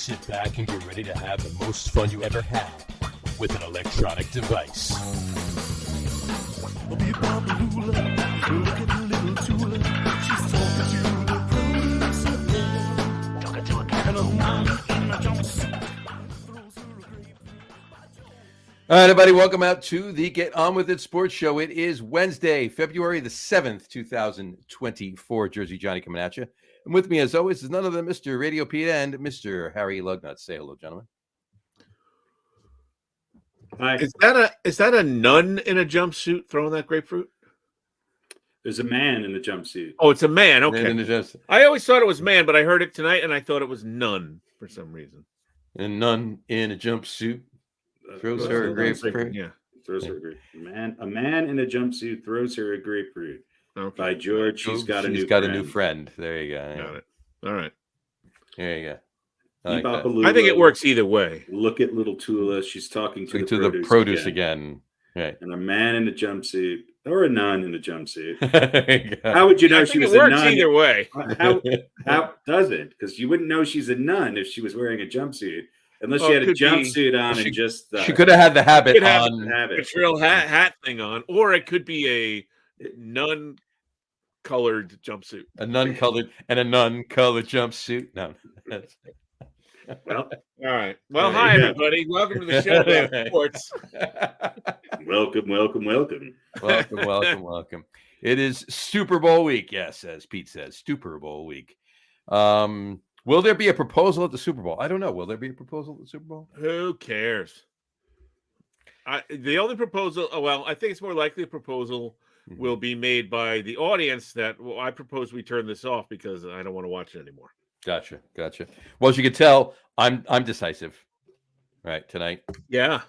Sit back and get ready to have the most fun you ever had with an electronic device. All right, everybody, welcome out to the Get On With It Sports Show. It is Wednesday, February the 7th, 2024. Jersey Johnny coming at you. And with me, as always, is none other than Mr. RadioPete and Mr. Harry Lug Nutz. Say hello, gentlemen. Hi. Is that a nun in a jumpsuit throwing that grapefruit? There's a man in a jumpsuit. Oh, it's a man. Okay. Man I always thought it was man, but I heard it tonight and I thought it was nun for some reason. and nun in a jumpsuit throws her a grapefruit. Yeah. Throws her a grapefruit. A man in a jumpsuit throws her a grapefruit. Okay. By George, she's got a new friend. There you go. Got it. All right. There you go. Keep up, I think it works either way. Look at little Tula. She's talking to the produce again. Right. And a man in a jumpsuit or a nun in a jumpsuit. How How would you know she was a nun? It works either way. How does it? Because you wouldn't know she's a nun if she was wearing a jumpsuit. Unless she had a jumpsuit on and just... she could have had the habit on. A trail hat thing on. Or it could be a nun-colored jumpsuit. A nun-colored jumpsuit. No. Well, all right. Well, hi, everybody. Welcome to the show about sports. Welcome. It is Super Bowl week, yes, as Pete says, Super Bowl week. Will there be a proposal at the Super Bowl? I don't know. Will there be a proposal at the Super Bowl? Who cares? The only proposal, I think it's more likely a proposal will be made by the audience that, I propose we turn this off because I don't want to watch it anymore. Gotcha. Well, as you can tell, I'm decisive. Right, tonight. Yeah.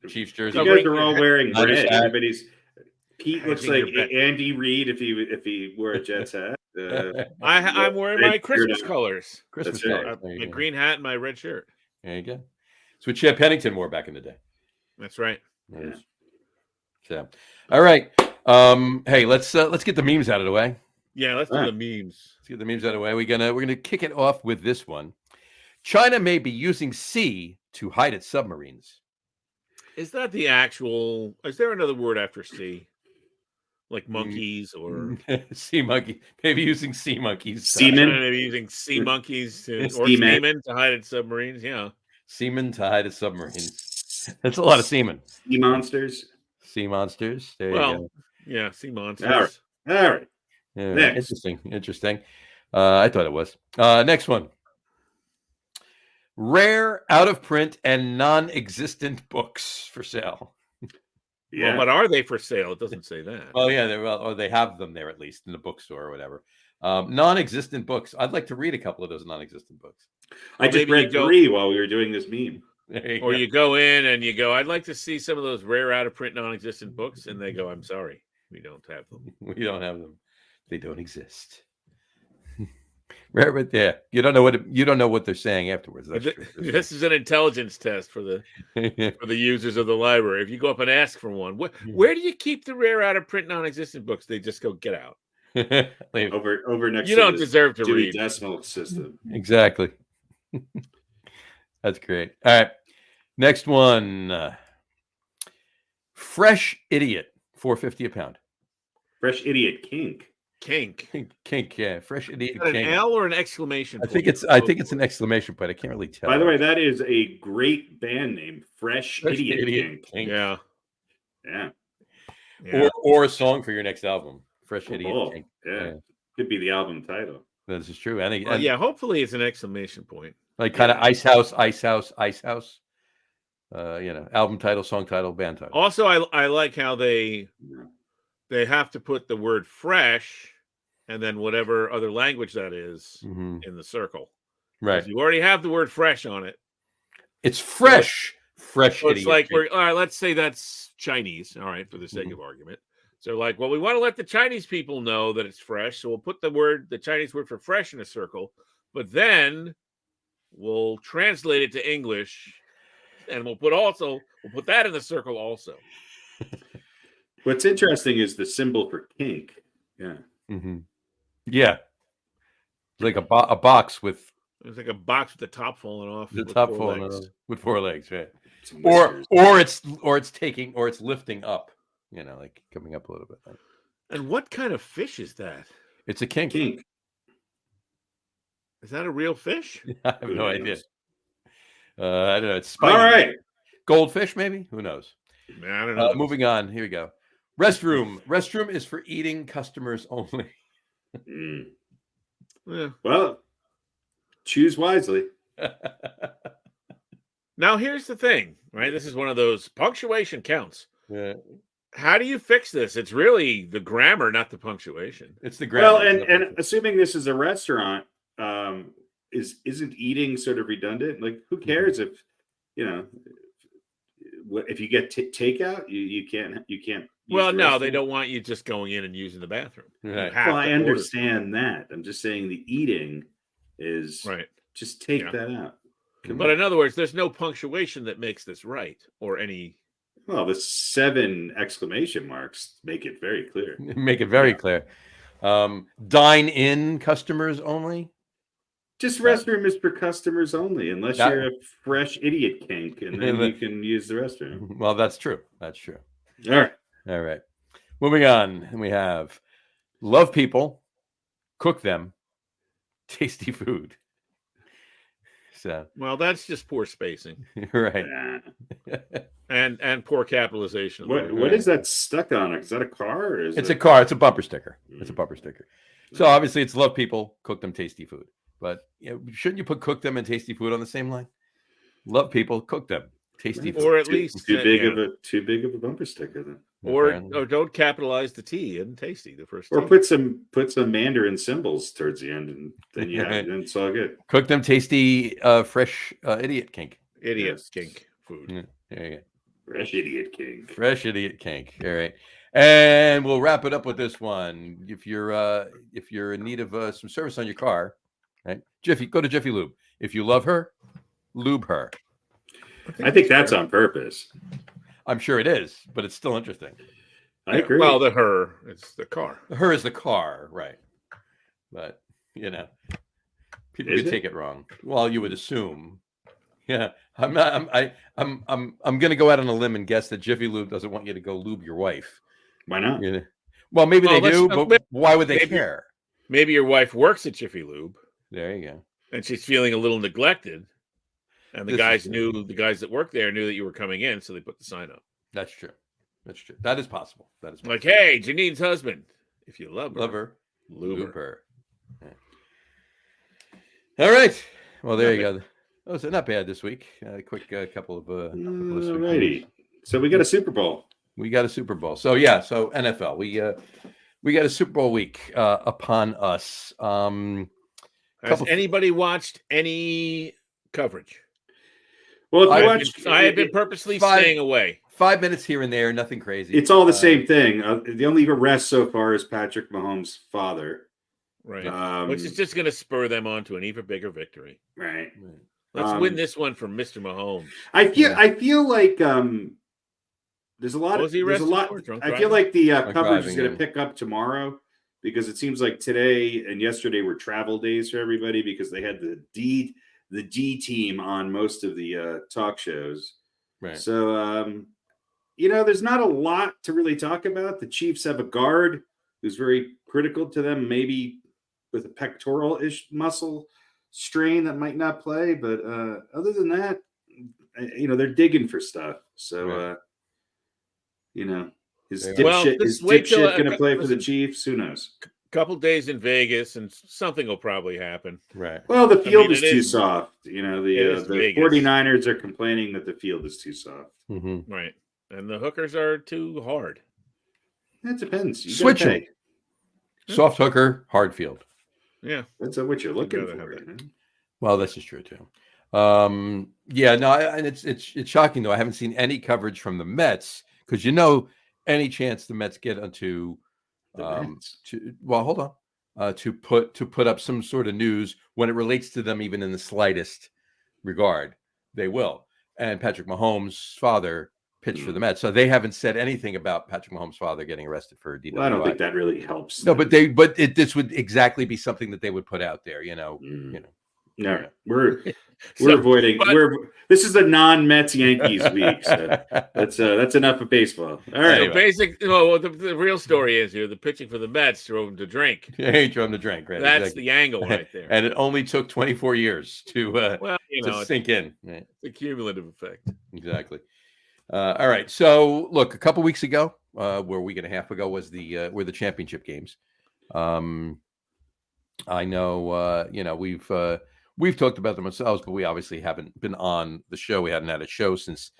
Chiefs jersey. you guys are all wearing red. Everybody's Pete looks like Andy Reid if he wore a Jets hat. I'm wearing my Christmas colors. Christmas colors. A green hat and my red shirt. There you go. It's what Chad Pennington wore back in the day. That's right. Yeah. So, all right. Hey, let's get the memes out of the way. Yeah, let's do the memes. Let's get the memes out of the way. We're gonna kick it off with this one. China may be using sea to hide its submarines. Is that the actual? Is there another word after sea? Like monkeys or sea monkey? Maybe using sea monkeys. Seamen. Maybe using sea monkeys or seamen to hide its submarines. Yeah. Seamen to hide its submarines. That's a lot of seamen. Sea monsters. Sea monsters. There you go. Yeah, sea monsters. All right. Yeah, Next. Interesting. I thought it was. Next one. Rare, out of print, and non-existent books for sale. Yeah. Well, what are they for sale? It doesn't say that. Well, yeah, or they have them there at least in the bookstore or whatever. Non-existent books. I'd like to read a couple of those non-existent books. I just read 3 while we were doing this meme. You go in and you go, I'd like to see some of those rare, out of print, non-existent books, and they go, I'm sorry, we don't have them. We don't have them. They don't exist. Right, but yeah, you don't know what they're saying afterwards. This is an intelligence test for the users of the library. If you go up and ask for one, where do you keep the rare, out of print, non-existent books? They just go, get out. over next. You don't deserve to read. Decimal system. Exactly. That's great. All right, next one. Fresh idiot, $4.50 a pound. Fresh idiot kink. Kink, yeah. Fresh idiot. An L or an exclamation point? I think it's an exclamation point. I can't really tell. By the way, that is a great band name. Fresh idiot kink. Yeah. Or a song for your next album. Fresh idiot kink. Yeah. Could be the album title. This is true. Hopefully it's an exclamation point. Like kind of Ice House. Album title, song title, band title. Also, I like how they have to put the word fresh and then whatever other language that is in the circle. Right. You already have the word fresh on it. It's fresh. Fresh. So it's like, all right, let's say that's Chinese. All right, for the sake of argument. So like, well, we want to let the Chinese people know that it's fresh. So we'll put the Chinese word for fresh in a circle, but then we'll translate it to English and we'll put that in the circle also. What's interesting is the symbol for kink. Yeah. Mm-hmm. Yeah. Like a box with It was like a box with the top falling off. The with top 4 falling legs. off with 4 legs, right? Some Or whiskers. it's lifting up, like coming up a little bit. And what kind of fish is that? It's a kink. Is that a real fish? I have Who no knows? idea. I don't know. It's spiky. All right. Goldfish, maybe? Who knows? Man, I don't know. Moving on. Here we go. Restroom. Restroom is for eating customers only. Mm. Yeah. Well, choose wisely. Now, here's the thing, right? This is one of those punctuation counts. Yeah. How do you fix this? It's really the grammar, not the punctuation. It's the grammar. Well, and assuming this is a restaurant, isn't eating sort of redundant? Like, who cares if if you get takeout, you can't. Well, no, they don't want you just going in and using the bathroom. Right. Well, I understand that. I'm just saying the eating is right. Just take that out. But in other words, there's no punctuation that makes this right or any. Well, the 7 exclamation marks make it very clear. Make it very clear. Dine in customers only. Just restroom is for customers only, unless you're a fresh idiot kink, and then you can use the restroom. Well, that's true. That's true. All right. Moving on, and we have love people, cook them, tasty food. So, well, that's just poor spacing, right? And poor capitalization. What is that stuck on? Is that a car? Or is it's a car. It's a bumper sticker. It's a bumper sticker. So obviously, it's love people, cook them, tasty food. But shouldn't you put cook them and tasty food on the same line? Love people, cook them, tasty food. Or at least too big of a bumper sticker then. Or don't capitalize the T in tasty, the first. Or T. put some Mandarin symbols towards the end, and then then it's all good. Cook them, tasty, fresh idiot kink. Kink food. Yeah, there you go. Fresh idiot kink. Fresh idiot kink. All right. And we'll wrap it up with this one. If you're in need of some service on your car, right? Go to Jiffy Lube. If you love her, lube her. I think that's on purpose. I'm sure it is, but it's still interesting. I agree. Well, it's the car. Her is the car, right? But people could take it wrong. Well, you would assume. Yeah, I'm going to go out on a limb and guess that Jiffy Lube doesn't want you to go lube your wife. Why not? Yeah. Well, maybe they do, but why would they care? Maybe your wife works at Jiffy Lube. There you go. And she's feeling a little neglected. And the guys that work there knew that you were coming in, so they put the sign up. That's true. That is possible. Like, hey, Janine's husband, if you love her, lube her. Yeah. All right. Well, there you go. Oh, so not bad this week. Quick couple of righty. So we got a Super Bowl. So NFL. We got a Super Bowl week upon us. Has anybody watched any coverage? Well, I have been purposely staying away. 5 minutes here and there, nothing crazy. It's all the same thing. The only arrest so far is Patrick Mahomes' father. Right. Which is just going to spur them on to an even bigger victory. Right. Let's win this one from Mr. Mahomes. I feel like there's a lot. I feel like the coverage is going to pick up tomorrow, because it seems like today and yesterday were travel days for everybody, because they had the D team on most of the talk shows. Right. So, there's not a lot to really talk about. The Chiefs have a guard who's very critical to them, maybe with a pectoral-ish muscle strain that might not play. But other than that, they're digging for stuff. So, is dipshit going to play for the Chiefs? Who knows? Couple days in Vegas and something will probably happen. Right. Well, the field is too soft. The 49ers are complaining that the field is too soft. Mm-hmm. Right. And the hookers are too hard. That depends. Switch them. Soft hooker, hard field. Yeah. That's what you're looking for. Right? Well, this is true too. And it's shocking though. I haven't seen any coverage from the Mets, because any chance the Mets get onto hold on. To put up some sort of news when it relates to them, even in the slightest regard, they will. And Patrick Mahomes' father pitched for the Mets, so they haven't said anything about Patrick Mahomes' father getting arrested for DWI. Well, I don't think that really helps. No, but this would exactly be something that they would put out there. No, we're So, avoiding. but- This is a non-Mets Yankees week, so that's enough of baseball. All right. Anyway. The real story is here: the pitching for the Mets drove him to drink. He drove him to drink. Right? That's Exactly. the angle right there. And it only took 24 years to Well, to sink in. Right? it's a cumulative effect. Exactly. All right. So, look, a couple weeks ago, a week and a half ago, were the championship games. I know, we've talked about them ourselves, but we obviously haven't been on the show. We hadn't had a show since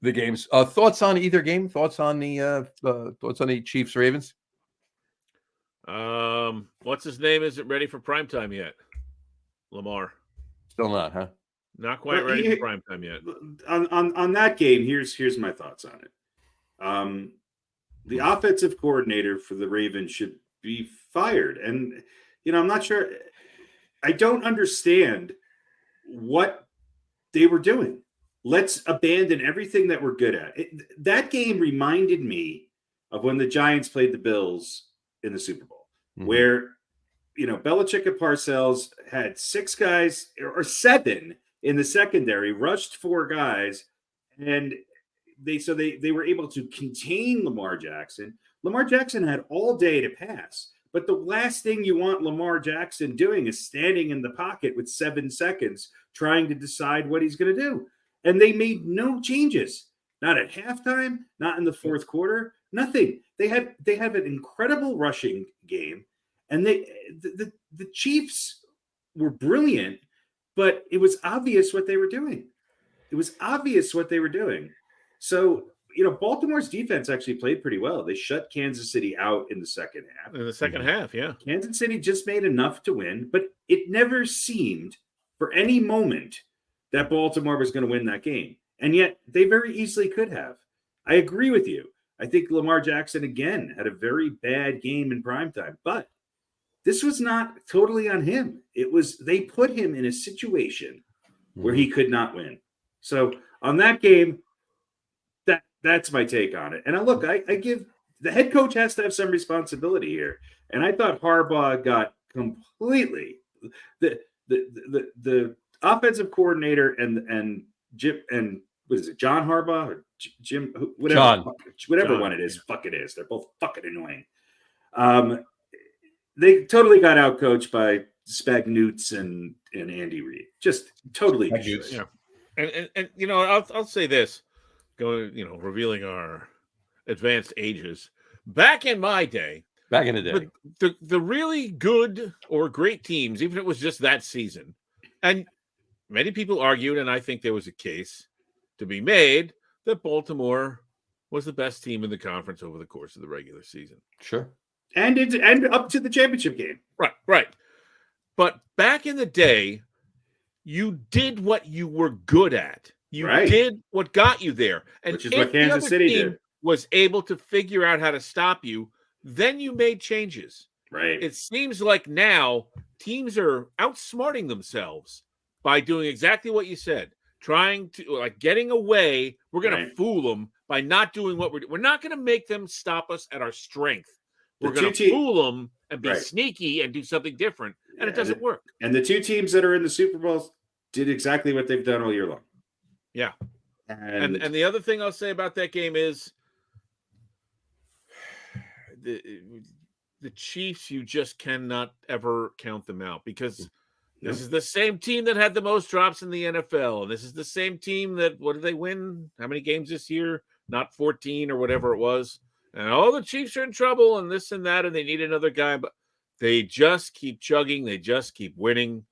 the games. Thoughts on either game? Thoughts on the Chiefs Ravens? What's his name? Isn't ready for primetime yet? Lamar. Still not, huh? Not quite ready for primetime yet. On that game, here's my thoughts on it. The offensive coordinator for the Ravens should be fired, and I'm not sure. I don't understand what they were doing. Let's abandon everything that we're good at. That game reminded me of when the Giants played the Bills in the Super Bowl, where Belichick and Parcells had 6 guys or 7 in the secondary, rushed 4 guys, and they were able to contain Lamar Jackson. Lamar Jackson had all day to pass, but the last thing you want Lamar Jackson doing is standing in the pocket with 7 seconds trying to decide what he's going to do. And they made no changes, not at halftime, not in the fourth quarter, nothing. They have an incredible rushing game, and the Chiefs were brilliant, but it was obvious what they were doing. So, Baltimore's defense actually played pretty well. They shut Kansas City out in the second half. In the second half, yeah. Kansas City just made enough to win, but it never seemed for any moment that Baltimore was going to win that game. And yet they very easily could have. I agree with you. I think Lamar Jackson, again, had a very bad game in primetime, but this was not totally on him. They put him in a situation where he could not win. So on that game, that's my take on it. And I give the head coach has to have some responsibility here. And I thought Harbaugh got completely the offensive coordinator and Jim and what is it, John Harbaugh or Jim, whatever John, one it is, fuck it is. They're both fucking annoying. They totally got out coached by Spagnoots and Andy Reid. Just totally. Yeah. And I'll say this. Revealing our advanced ages. Back in the day, the really good or great teams, even if it was just that season, and many people argued, and I think there was a case to be made that Baltimore was the best team in the conference over the course of the regular season. Sure. And up to the championship game. Right. But back in the day, you did what you were good at. You did what got you there. And which is what Kansas City did. Was able to figure out how to stop you, then you made changes. Right. It seems like now teams are outsmarting themselves by doing exactly what you said, trying to getting away. We're going to fool them by not doing what we're not going to make them stop us at our strength. We're going to fool them and be sneaky and do something different. And it doesn't work. And the 2 teams that are in the Super Bowl did exactly what they've done all year long. Yeah. And the other thing I'll say about that game is the Chiefs, you just cannot ever count them out because this is the same team that had the most drops in the NFL. And this is the same team that, what did they win? How many games this year? Not 14 or whatever it was. And the Chiefs are in trouble and this and that, and they need another guy. But they just keep chugging. They just keep winning.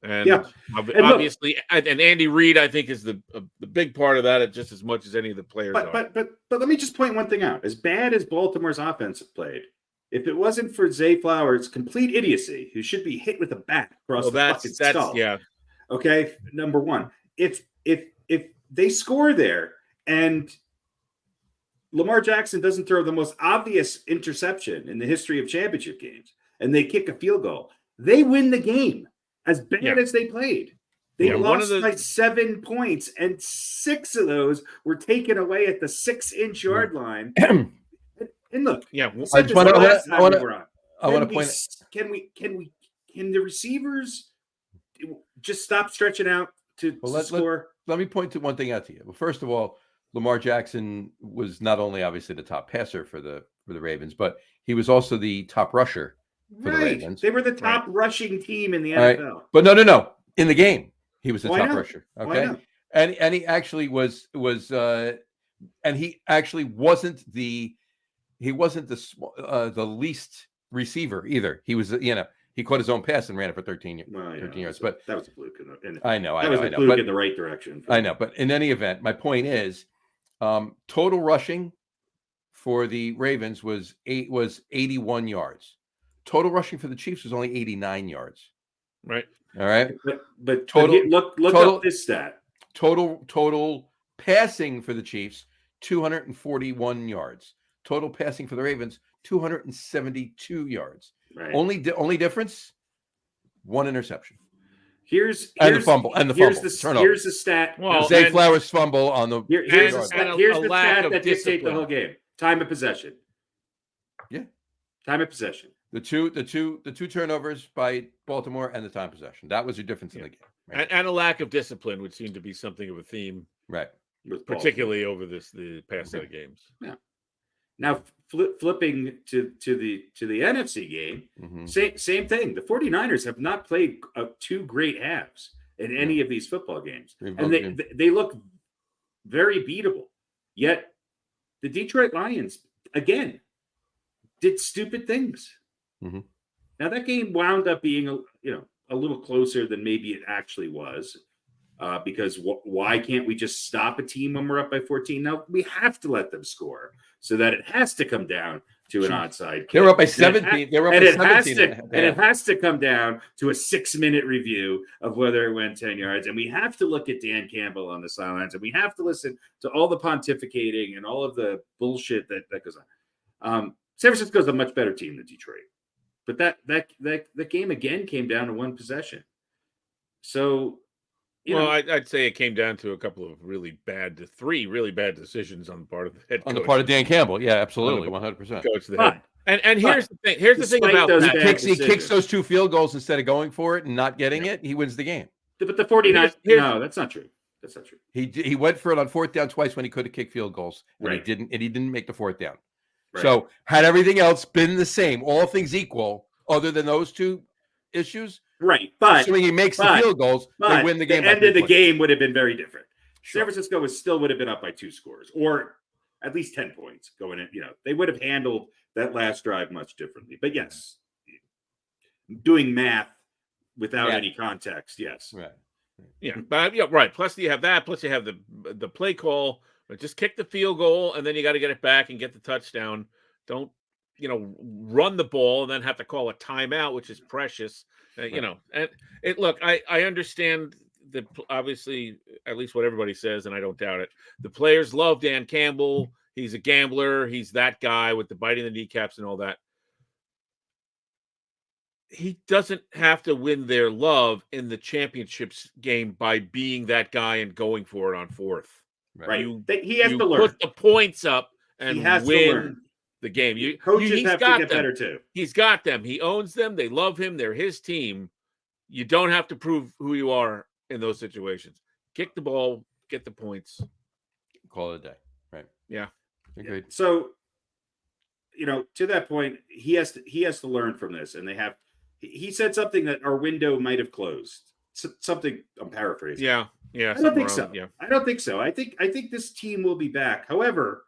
And obviously, and Andy Reid, I think, is the big part of that, just as much as any of the players are. But let me just point one thing out. As bad as Baltimore's offense played, if it wasn't for Zay Flowers' complete idiocy, who should be hit with a bat across the fucking skull. Yeah. Okay, number one. If they score there and Lamar Jackson doesn't throw the most obvious interception in the history of championship games, and they kick a field goal, they win the game. As bad as they played, they lost by 7 points, and 6 of those were taken away at the 6-inch yard line. And look, I want to point. Can the receivers just stop stretching out to score. Let me point to one thing out to you. Well, first of all, Lamar Jackson was not only obviously the top passer for the Ravens, but he was also the top rusher for the Ravens. They were the top rushing team in the NFL. Right. But no. In the game, he was the top not? rusher. Okay. And he actually was and he actually wasn't the least receiver either. He was, he caught his own pass and ran it for 13 yards. But that was a fluke. I know. That was a fluke in the right direction. I know. But in any event, my point is, total rushing for the Ravens was 81 yards. Total rushing for the Chiefs was only 89 yards. Right. All right. But look up this stat. Total passing for the Chiefs, 241 yards. Total passing for the Ravens, 272 yards. Right. Only difference, one interception. Here's the fumble. Here's the stat. Well, Zay Flowers fumble on the. Here's the stat that dictates the whole game. Time of possession. Yeah. Time of possession. The two turnovers by Baltimore and the time possession. That was your difference in the game. Right? And a lack of discipline would seem to be something of a theme, right? Particularly over the past set of games. Yeah. Now flipping to the NFC game, same thing. The 49ers have not played two great halves in any of these football games, and they look very beatable. Yet the Detroit Lions again did stupid things. Mm-hmm. Now that game wound up being a little closer than maybe it actually was, because why can't we just stop a team when we're up by 14? Now we have to let them score so that it has to come down to an onside kick. They were up by 17. It has to come down to a 6-minute review of whether it went 10 yards. And we have to look at Dan Campbell on the sidelines, and we have to listen to all the pontificating and all of the bullshit that goes on. San Francisco's a much better team than Detroit. But that game again came down to one possession. So, I'd say it came down to a couple of three really bad decisions on the part of the head coach. On the part of Dan Campbell, yeah, absolutely, 100%. Coach the head. And here's the thing. Here's the thing about that. He kicks those 2 field goals instead of going for it and not getting it. He wins the game. But the 49ers, no, that's not true. That's not true. He went for it on 4th down twice when he could have kicked field goals, and he didn't make the 4th down. Right. So had everything else been the same, all things equal, other than those 2 issues, right? But assuming he makes the field goals, they win the game. The end of the game would have been very different. Sure. San Francisco would have been up by 2 scores, or at least 10 points going in. They would have handled that last drive much differently. But yes, doing math without any context, yes, right. Yeah, but right. Plus you have that. Plus you have the play call. But just kick the field goal, and then you got to get it back and get the touchdown. Don't run the ball and then have to call a timeout, which is precious. And I understand that obviously, at least what everybody says, and I don't doubt it. The players love Dan Campbell. He's a gambler. He's that guy with the biting the kneecaps and all that. He doesn't have to win their love in the championships game by being that guy and going for it on 4th. Right. He has to learn. Put the points up and win the game. Coaches have to get better too. He's got them. He owns them. They love him. They're his team. You don't have to prove who you are in those situations. Kick the ball, get the points. Call it a day. Right. Yeah. Agreed. So, to that point, he has to learn from this. And he said something that our window might have closed. Something I'm paraphrasing. Yeah. I don't think so. Yeah. I don't think so. I think this team will be back. However,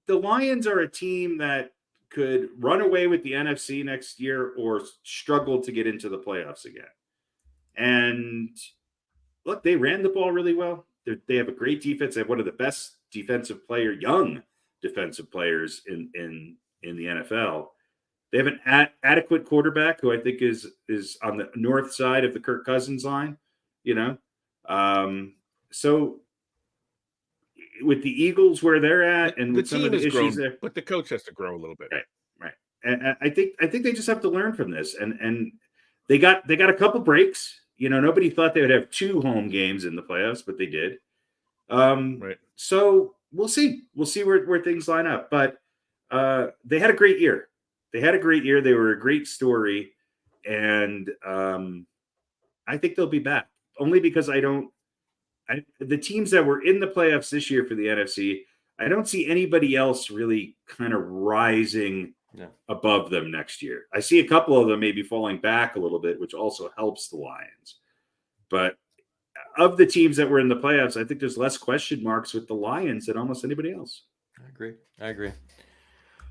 the Lions are a team that could run away with the NFC next year or struggle to get into the playoffs again. And look, they ran the ball really well. They have a great defense. They have one of the best young defensive players in the NFL. They have an adequate quarterback who I think is on the north side of the Kirk Cousins line. So with the Eagles where they're at, and with some of the issues there, but the coach has to grow a little bit, right? And I think they just have to learn from this, and they got a couple breaks. Nobody thought they would have 2 home games in the playoffs, but they did. Right. So we'll see where things line up, but they had a great year. They were a great story. and I think they'll be back. Only because the teams that were in the playoffs this year for the NFC, I don't see anybody else really kind of rising above them next year. I see a couple of them maybe falling back a little bit, which also helps the Lions. But of the teams that were in the playoffs, I think there's less question marks with the Lions than almost anybody else. I agree.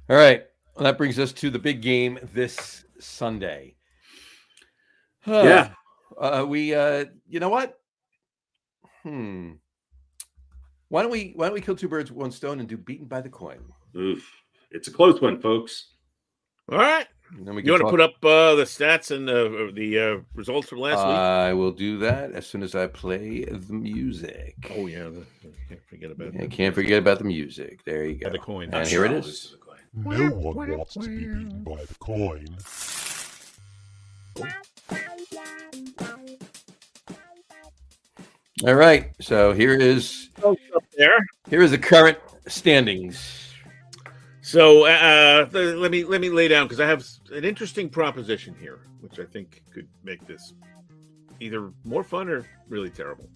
All right. Well, that brings us to the big game this Sunday. Yeah. You know what? Why don't we kill two birds with one stone and do beaten by the coin? Oof. It's a close one, folks. All right. And then we You want to put up the stats and the results from last week? I will do that as soon as I play the music. Oh, yeah. Can't forget about that. I can't forget about the music. There you go. The coin. And here it is. No one wants to be beaten by the coin. All right. So here is the current standings. So let me lay down, because I have an interesting proposition here, which I think could make this either more fun or really terrible,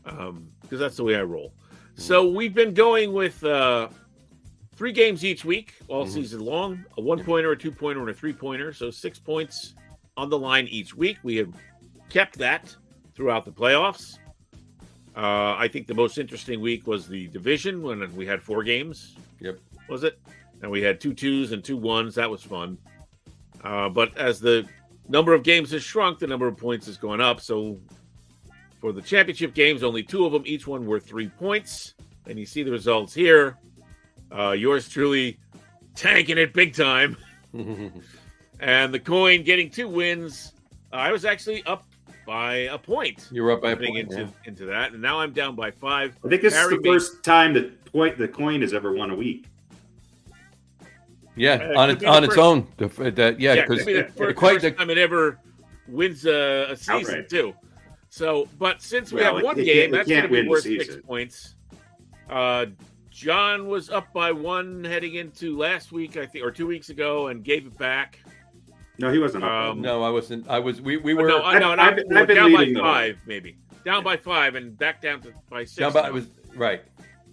because that's the way I roll. So we've been going with 3 games each week all season long, a 1-pointer, a 2-pointer, and a 3-pointer. So 6 points on the line each week. We have kept that throughout the playoffs. I think the most interesting week was the division, when we had 4 games. Yep. Was it? And we had 2 2s and 2 1s. That was fun. But as the number of games has shrunk, the number of points has gone up. So for the championship games, only 2 of them, each one were 3 points. And you see the results here. Yours truly tanking it big time. And the coin getting 2 wins. I was actually up by a point. You were up by a point into that. And now I'm down by 5. I think this is the first time the coin has ever won a week. Yeah, on its own. Because the first time it ever wins a season outright. Too. So, but since we have one game, that's going to be worth 6 points. John was up by 1 heading into last week, I think, or 2 weeks ago, and gave it back. No, he wasn't up. No, I wasn't. We were. No, I've been down leading by 5, maybe. Down by 5 and back down by 6. Right.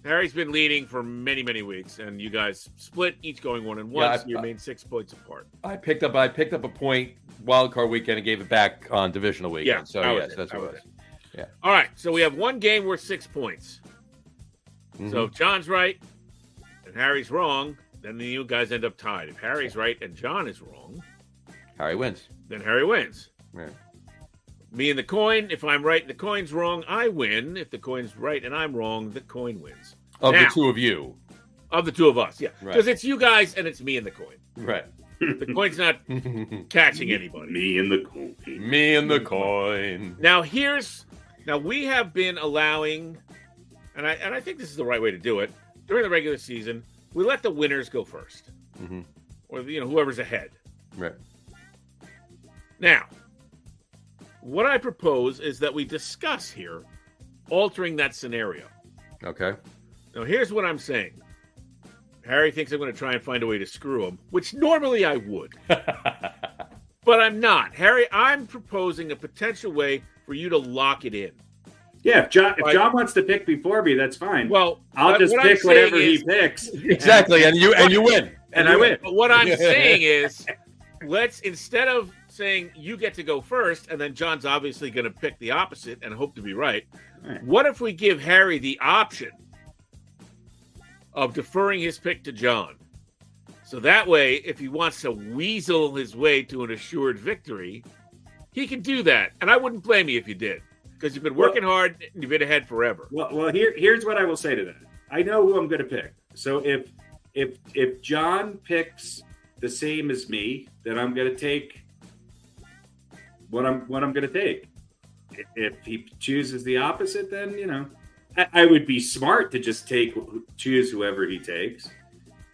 Harry's been leading for many, many weeks, and you guys split, each going 1 and 1. Yeah, so you remain 6 points apart. I picked up a point wild card weekend and gave it back on divisional weekend. Yeah, so yes, that's what it was. Yeah. All right, so we have 1 game worth 6 points. Mm-hmm. So if John's right and Harry's wrong, then you guys end up tied. If Harry's right and John is wrong, Harry wins. Then Harry wins. Right. Me and the coin, if I'm right and the coin's wrong, I win. If the coin's right and I'm wrong, the coin wins. The 2 of you. Of the 2 of us, yeah. Because it's you guys and it's me and the coin. Right. The coin's not catching anybody. Me and the coin. Me and the coin. Now we have been allowing, and I think this is the right way to do it, during the regular season, we let the winners go first. Mm-hmm. Or whoever's ahead. Right. Now, what I propose is that we discuss here altering that scenario. Okay. Now, here's what I'm saying. Harry thinks I'm going to try and find a way to screw him, which normally I would. But I'm not. Harry, I'm proposing a potential way for you to lock it in. Yeah, if John wants to pick before me, that's fine. Well, I'll just pick whatever he picks. Exactly, and you win. And I win. But what I'm saying is, instead of saying you get to go first, and then John's obviously going to pick the opposite and hope to be right. What if we give Harry the option of deferring his pick to John? So that way, if he wants to weasel his way to an assured victory, he can do that. And I wouldn't blame you if you did, because you've been working hard and you've been ahead forever. Well, here's what I will say to that. I know who I'm going to pick. So if John picks the same as me, then I'm going to take what I'm going to take. If he chooses the opposite, then I would be smart to just choose whoever he takes.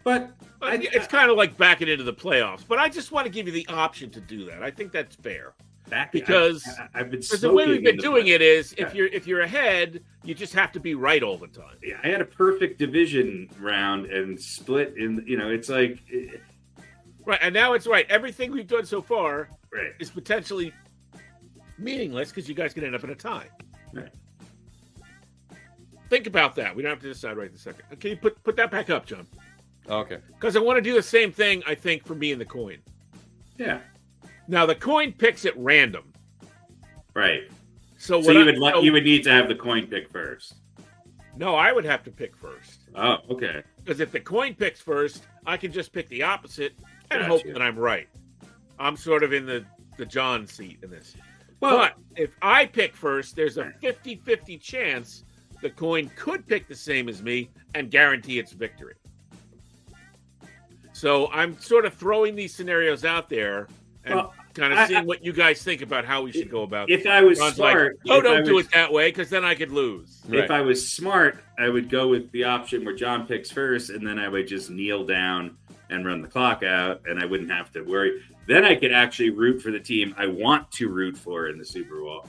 But it's kind of like backing into the playoffs. But I just want to give you the option to do that. I think that's fair. Because the way we've been doing it is, if you're ahead, you just have to be right all the time. Yeah, I had a perfect division round and split in. It's like right, and now it's right. Everything we've done so far, Right. is potentially meaningless because you guys could end up in a tie. Right. Think about that. We don't have to decide right this second. Can you put that back up, John? Okay. Because I want to do the same thing, I think, for me and the coin. Yeah. Now, the coin picks at random. Right. So you would need to have the coin pick first. No, I would have to pick first. Oh, okay. Because if the coin picks first, I can just pick the opposite and Gotcha. hope that I'm right. I'm sort of in the John seat in this. Well, But if I pick first, there's a 50-50 chance the coin could pick the same as me and guarantee its victory. So I'm sort of throwing these scenarios out there and kind of seeing what you guys think about how we should go about if this. I was John's smart, like, don't do it that way because then I could lose. If I was smart, I would go with the option where John picks first, and then I would just kneel down and run the clock out, and I wouldn't have to worry. Then I could actually root for the team I want to root for in the Super Bowl.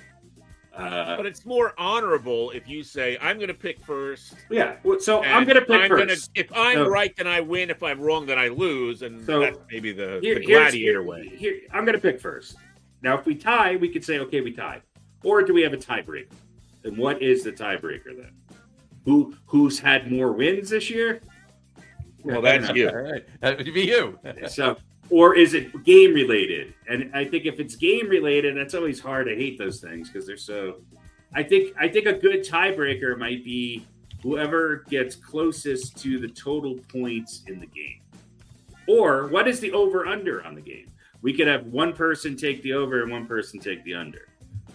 But it's more honorable if you say, I'm going to pick first. Yeah, so I'm going to pick first. If I'm right, then I win. If I'm wrong, then I lose. And that's maybe the gladiator way. I'm going to pick first. Now, if we tie, we could say, okay, we tied. Or do we have a tiebreaker? And what is the tiebreaker then? Who's had more wins this year? Well, that's you. All right. That would be you. So, or is it game related? And I think if it's game related, that's always hard. I hate those things because they're so. I think a good tiebreaker might be whoever gets closest to the total points in the game. Or what is the over under on the game? We could have one person take the over and one person take the under.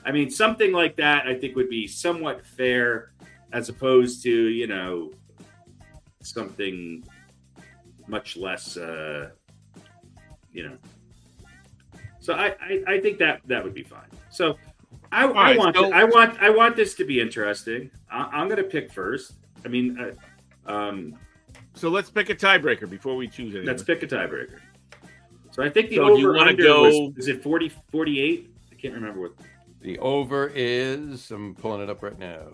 I mean, something like that I think would be somewhat fair as opposed to, something much less, So I think that would be fine. So I want this to be interesting. I'm going to pick first. I mean, so let's pick a tiebreaker before we choose anything. Let's pick a tiebreaker. So I think the So over under is it 48? I can't remember what. The over is. I'm pulling it up right now.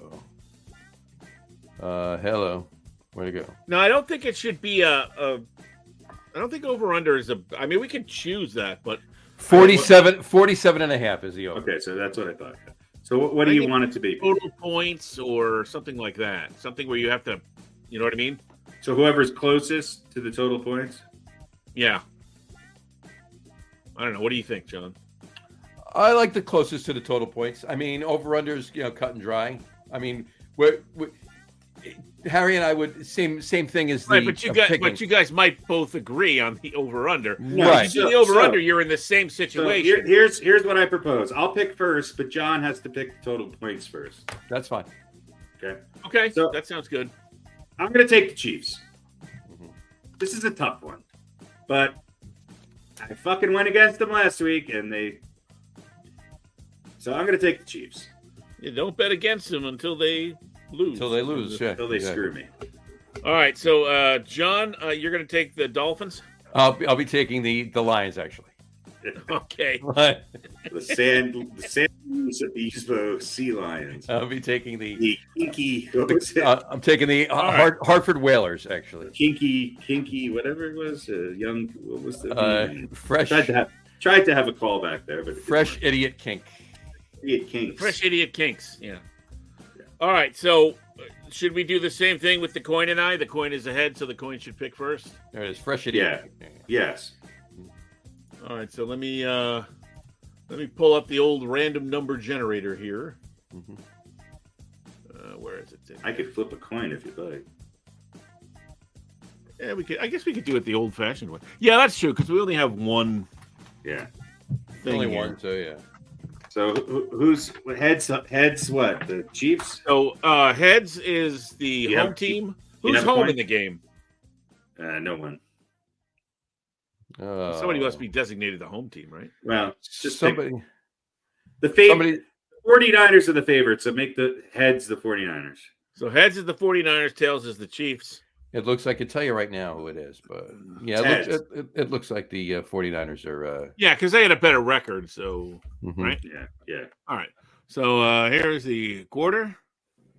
Hello. Where'd it go? No, I don't think it should be I don't think over under is I mean, we could choose that, but 47 and a half is the over. Okay, so that's what I thought. So what do you want it to be? Total points or something like that. Something where you have to, you know what I mean? So whoever's closest to the total points? Yeah. I don't know. What do you think, John? I like the closest to the total points. I mean, over-unders, cut and dry. I mean, we're Harry and I would same thing as right, the but you guys might both agree on the over-under. Right. If you do the over-under, you're in the same situation. So here's what I propose. I'll pick first, but John has to pick the total points first. That's fine. Okay, so that sounds good. I'm going to take the Chiefs. This is a tough one, but I fucking went against them last week, so I'm going to take the Chiefs. You don't bet against them until they lose. Until they lose, yeah. Until they screw me. All right, so John, you're going to take the Dolphins? I'll be taking the Lions, actually. Okay. The San Luis Obispo Sea Lions. I'll be taking the kinky. I'm taking the Hartford Whalers, actually. Kinky, whatever it was. What was the fresh? Tried to have a call back there, but fresh idiot kink. Idiot kinks. Fresh idiot kinks. Yeah. All right. So, should we do the same thing with the coin and I? The coin is ahead, so the coin should pick first. There it is. Fresh idiot. Yeah. Yes. All right. So let me pull up the old random number generator here. Where is it? I could flip a coin if you'd like. Yeah, we could. I guess we could do it the old-fashioned way. Yeah, that's true because we only have one. Yeah. Only one. So yeah. So who's heads? What, the Chiefs? So heads is the home team. Who's home in the game? No one. Somebody must be designated the home team, right? Well, just somebody. The favorite. 49ers are the favorites, so make the heads the 49ers. So heads is the 49ers, tails is the Chiefs. It looks like I can tell you right now who it is, but yeah, it looks like the 49ers are. Yeah, because they had a better record, so right. Yeah. All right. So here's the quarter.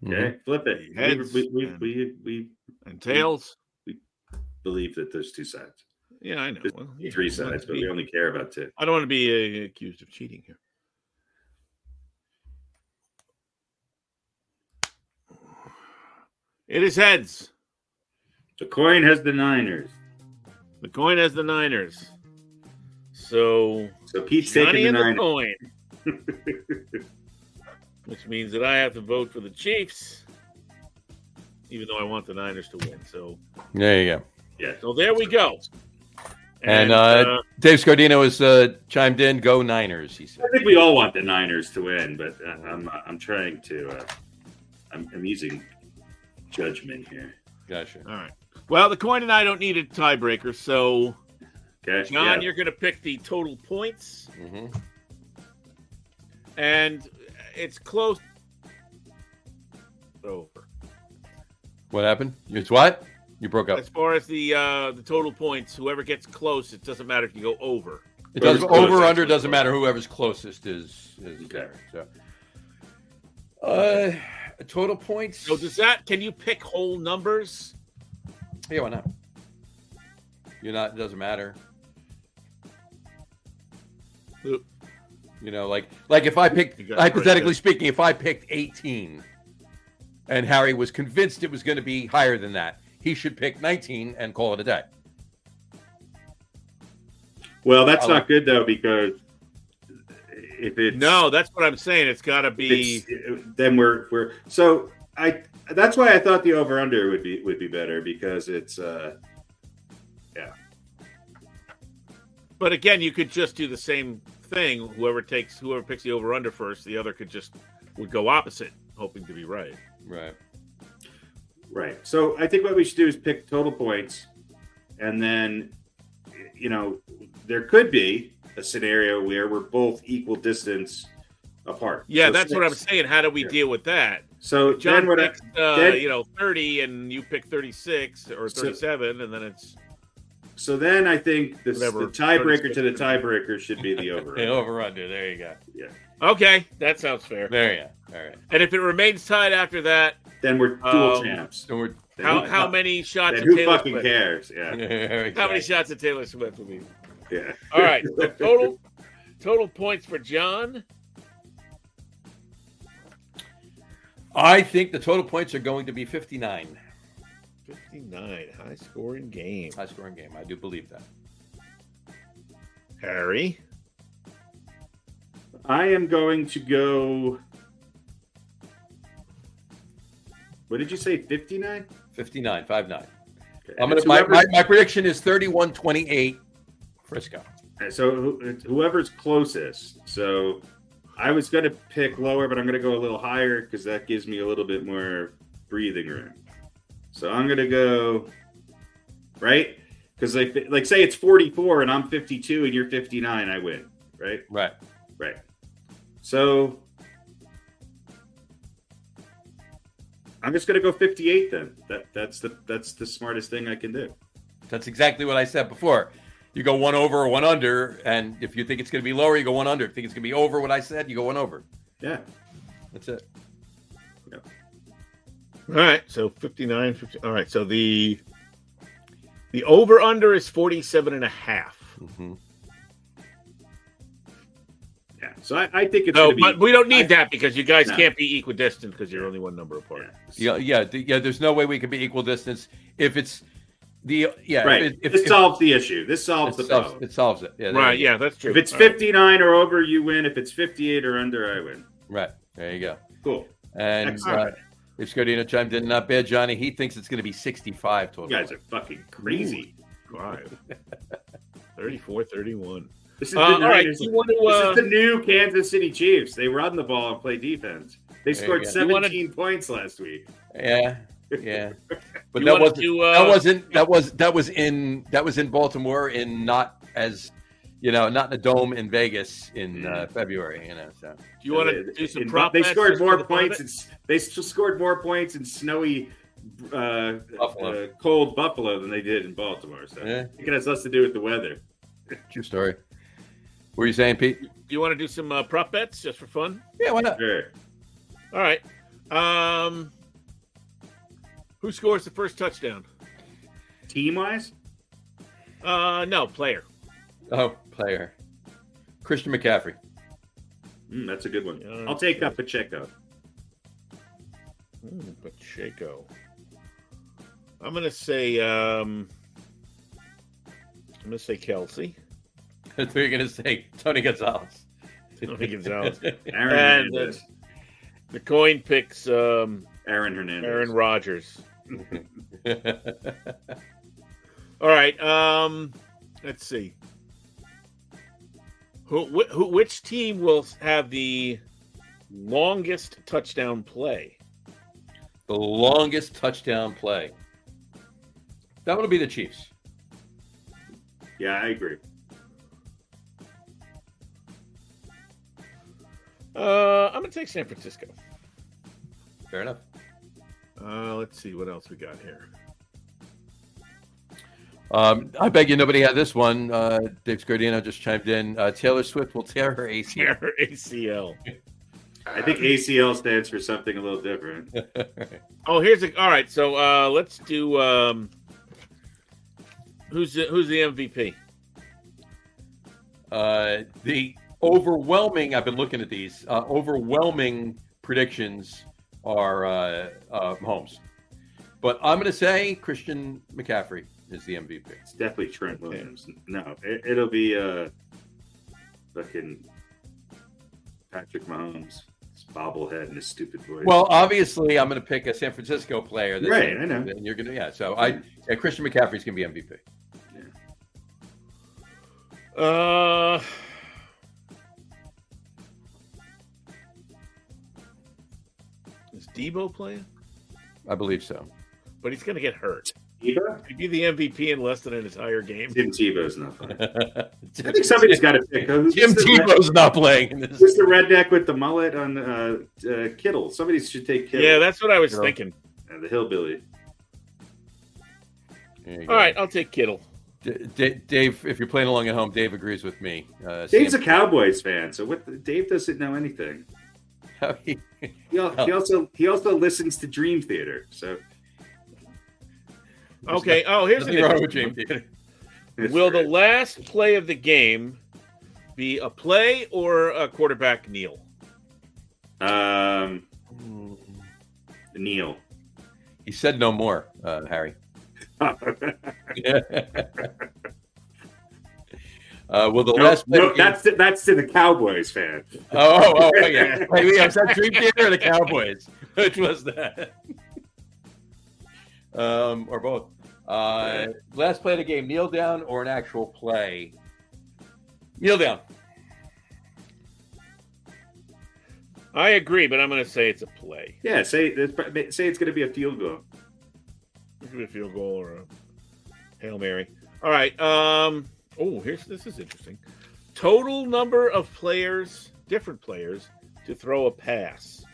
Okay, flip it. Heads we and tails. We believe that there's two sides. Yeah, I know. There's Well, 3 sides, but we only care about 2. I don't want to be accused of cheating here. It is heads. The coin has the Niners. The coin has the Niners. So Pete's Johnny taking the and the Niners. coin. Which means that I have to vote for the Chiefs, even though I want the Niners to win. So There you go. Yeah. So there we go. And Dave Scardino has chimed in. Go Niners, he said. I think we all want the Niners to win, but I'm trying to. I'm using judgment here. Gotcha. All right. Well, the coin and I don't need a tiebreaker, so Okay, John, you're going to pick the total points, and it's close. Over. What happened? It's what? You broke up. As far as the total points, whoever gets close, it doesn't matter if you go over. It does over or under doesn't matter. Whoever's closest is there. So, total points. So can you pick whole numbers? Yeah, why not? You're not. It doesn't matter. Oop. You know, like if I picked, hypothetically speaking, if I picked 18, and Harry was convinced it was going to be higher than that, he should pick 19 and call it a day. Well, that's not good though, because if it's that's what I'm saying. It's got to be. Then we're so I. That's why I thought the over under would be better, because it's yeah. But again, you could just do the same thing. Whoever picks the over under first, the other would go opposite, hoping to be right. Right. So I think what we should do is pick total points, and then, there could be a scenario where we're both equal distance apart. Yeah, so that's what I'm saying. How do we deal with that? So John then picks, 30, and you pick 36 or 37, and then it's. So then I think the tiebreaker to the tiebreaker should be the over. Over under. There you go. Yeah. Okay, that sounds fair. There you go. All right. And if it remains tied after that, then we're dual champs. So how many shots? Then of who Taylor fucking Swift? cares? Yeah. How many shots of Taylor Swift will be? Yeah. All right. So total points for John. I think the total points are going to be 59. 59, high scoring game. High scoring game. I do believe that. Harry. I am going to go. What did you say? 59? 59, 5-9. Okay. My prediction is 31-28 Frisco. So whoever's closest. So I was going to pick lower, but I'm going to go a little higher because that gives me a little bit more breathing room. So I'm going to go, right? Because like say it's 44 and I'm 52 and you're 59, I win, right? Right. So I'm just going to go 58 then. That's the smartest thing I can do. That's exactly what I said before. You go one over or one under, and if you think it's going to be lower, you go one under. If you think it's going to be over what I said, you go one over. Yeah. That's it. Yep. All right, so 59, 50. All right, so the over under is 47.5. Mm-hmm. Yeah. So I think it's no, but we don't need that because you guys can't be equidistant because you're only one number apart. Yeah. There's no way we can be equal distance if it's right. This solves the issue. This solves the problem. It solves it. Yeah. Right. Yeah, that's true. If it's 59 or over, you win. If it's 58 or under, I win. Right. There you go. Cool. And if Scardino chimed in, not bad, Johnny. He thinks it's going to be 65 total. You guys are fucking crazy. 34-31. This is the all right. this is the new Kansas City Chiefs. They run the ball and play defense. They scored 17 points last week. Yeah. But that was in Baltimore, in not as not in a dome in Vegas in February. So do you want to do some prop They bets scored more points. They scored more points in snowy, cold Buffalo than they did in Baltimore. So it has less to do with the weather. True story. What were you saying, Pete? Do you want to do some prop bets just for fun? Yeah, why not? Sure. All right. Who scores the first touchdown? Team-wise? No, player. Oh, player. Christian McCaffrey. That's a good one. Yeah, I'll take up Pacheco. Pacheco. I'm gonna say Kelsey. I thought you were going to say Tony Gonzalez. Tony Gonzalez. Aaron And Hernandez. the coin picks Aaron Hernandez. Aaron Rodgers. All right. Let's see. Which team will have the longest touchdown play? The longest touchdown play. That would be the Chiefs. Yeah, I agree. I'm gonna take San Francisco. Fair enough. Let's see what else we got here. I bet you nobody had this one. Dave Scardino just chimed in. Taylor Swift will tear her ACL. ACL. I think ACL stands for something a little different. Oh, all right. So let's do who's the MVP? The overwhelming, I've been looking at these, overwhelming predictions are Mahomes. But I'm going to say Christian McCaffrey is the MVP. It's definitely Trent Williams. No, it'll be fucking Patrick Mahomes. His bobblehead and his stupid voice. Well, obviously, I'm going to pick a San Francisco player. Right, I know. And you're going to, yeah. So Christian McCaffrey's going to be MVP. Yeah. Is Debo playing? I believe so. But he's going to get hurt. Tebow? He'd be the MVP in less than an entire game. Tim Tebow's not playing. I think somebody's got to pick. Tim Tebow's not playing in this. Who's the redneck with the mullet on Kittle? Somebody should take Kittle. Yeah, that's what I was thinking. The hillbilly. All right, I'll take Kittle. Dave, if you're playing along at home, Dave agrees with me. Dave's a Cowboys fan, so Dave doesn't know anything. He also listens to Dream Theater. So okay. Oh, here's an interesting one. Will the last play of the game be a play or a quarterback kneel? Kneel. He said no more, Harry. Will the last play that's to the Cowboys fan. Oh yeah. Maybe was that Dream Theater or the Cowboys? Which was that? Or both. Last play of the game, kneel down or an actual play? Kneel down. I agree, but I'm going to say it's a play. Yeah, say it's going to be a field goal. It could be a field goal or a Hail Mary. All right. This is interesting. Total number of players, different players, to throw a pass.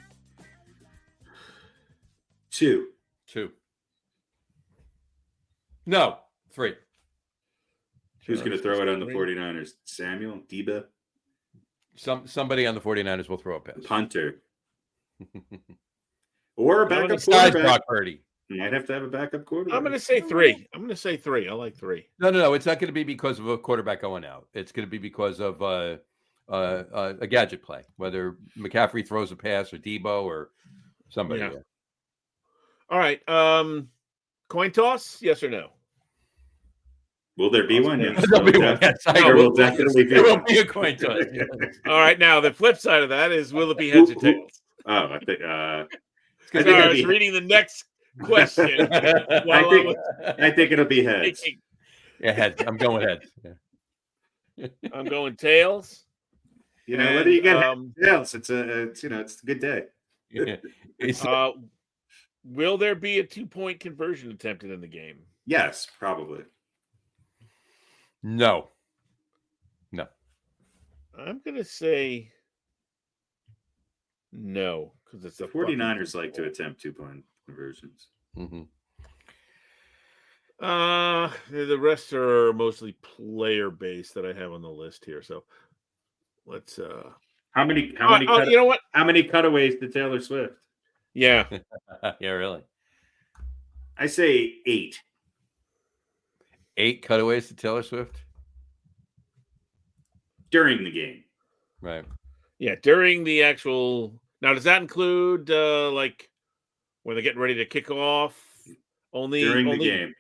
2. No, 3. Who's going to throw it on the 49ers? Samuel? Deba? Somebody on the 49ers will throw a pass. Punter. Or a backup quarterback. Brock Purdy. Might have to have a backup quarterback. I'm going to say 3. I like 3. No. It's not going to be because of a quarterback going out. It's going to be because of a gadget play, whether McCaffrey throws a pass or Debo or somebody. Yeah. All right. Coin toss, yes or no? Will there be one? Yes. There'll be one. Yes, there will definitely be. There will be a coin toss. Yes. All right. Now, the flip side of that is, will it be heads or tails? Oh, I think. I was reading the next question. I think it'll be heads. Yeah, heads. I'm going heads. Yeah. I'm going tails. Whether you get tails, it's a good day. Yeah. Will there be a 2-point conversion attempted in the game? Yes, probably. No. I'm going to say no, because it's the 49ers like to attempt 2-point conversions. Mm-hmm. The rest are mostly player based that I have on the list here. So let's. How many? You know what? How many cutaways to Taylor Swift? Yeah. Yeah, really. I say 8. 8 cutaways to Taylor Swift? During the game. Right. Yeah, during the actual. Now, does that include like when they're getting ready to kick off? During the game.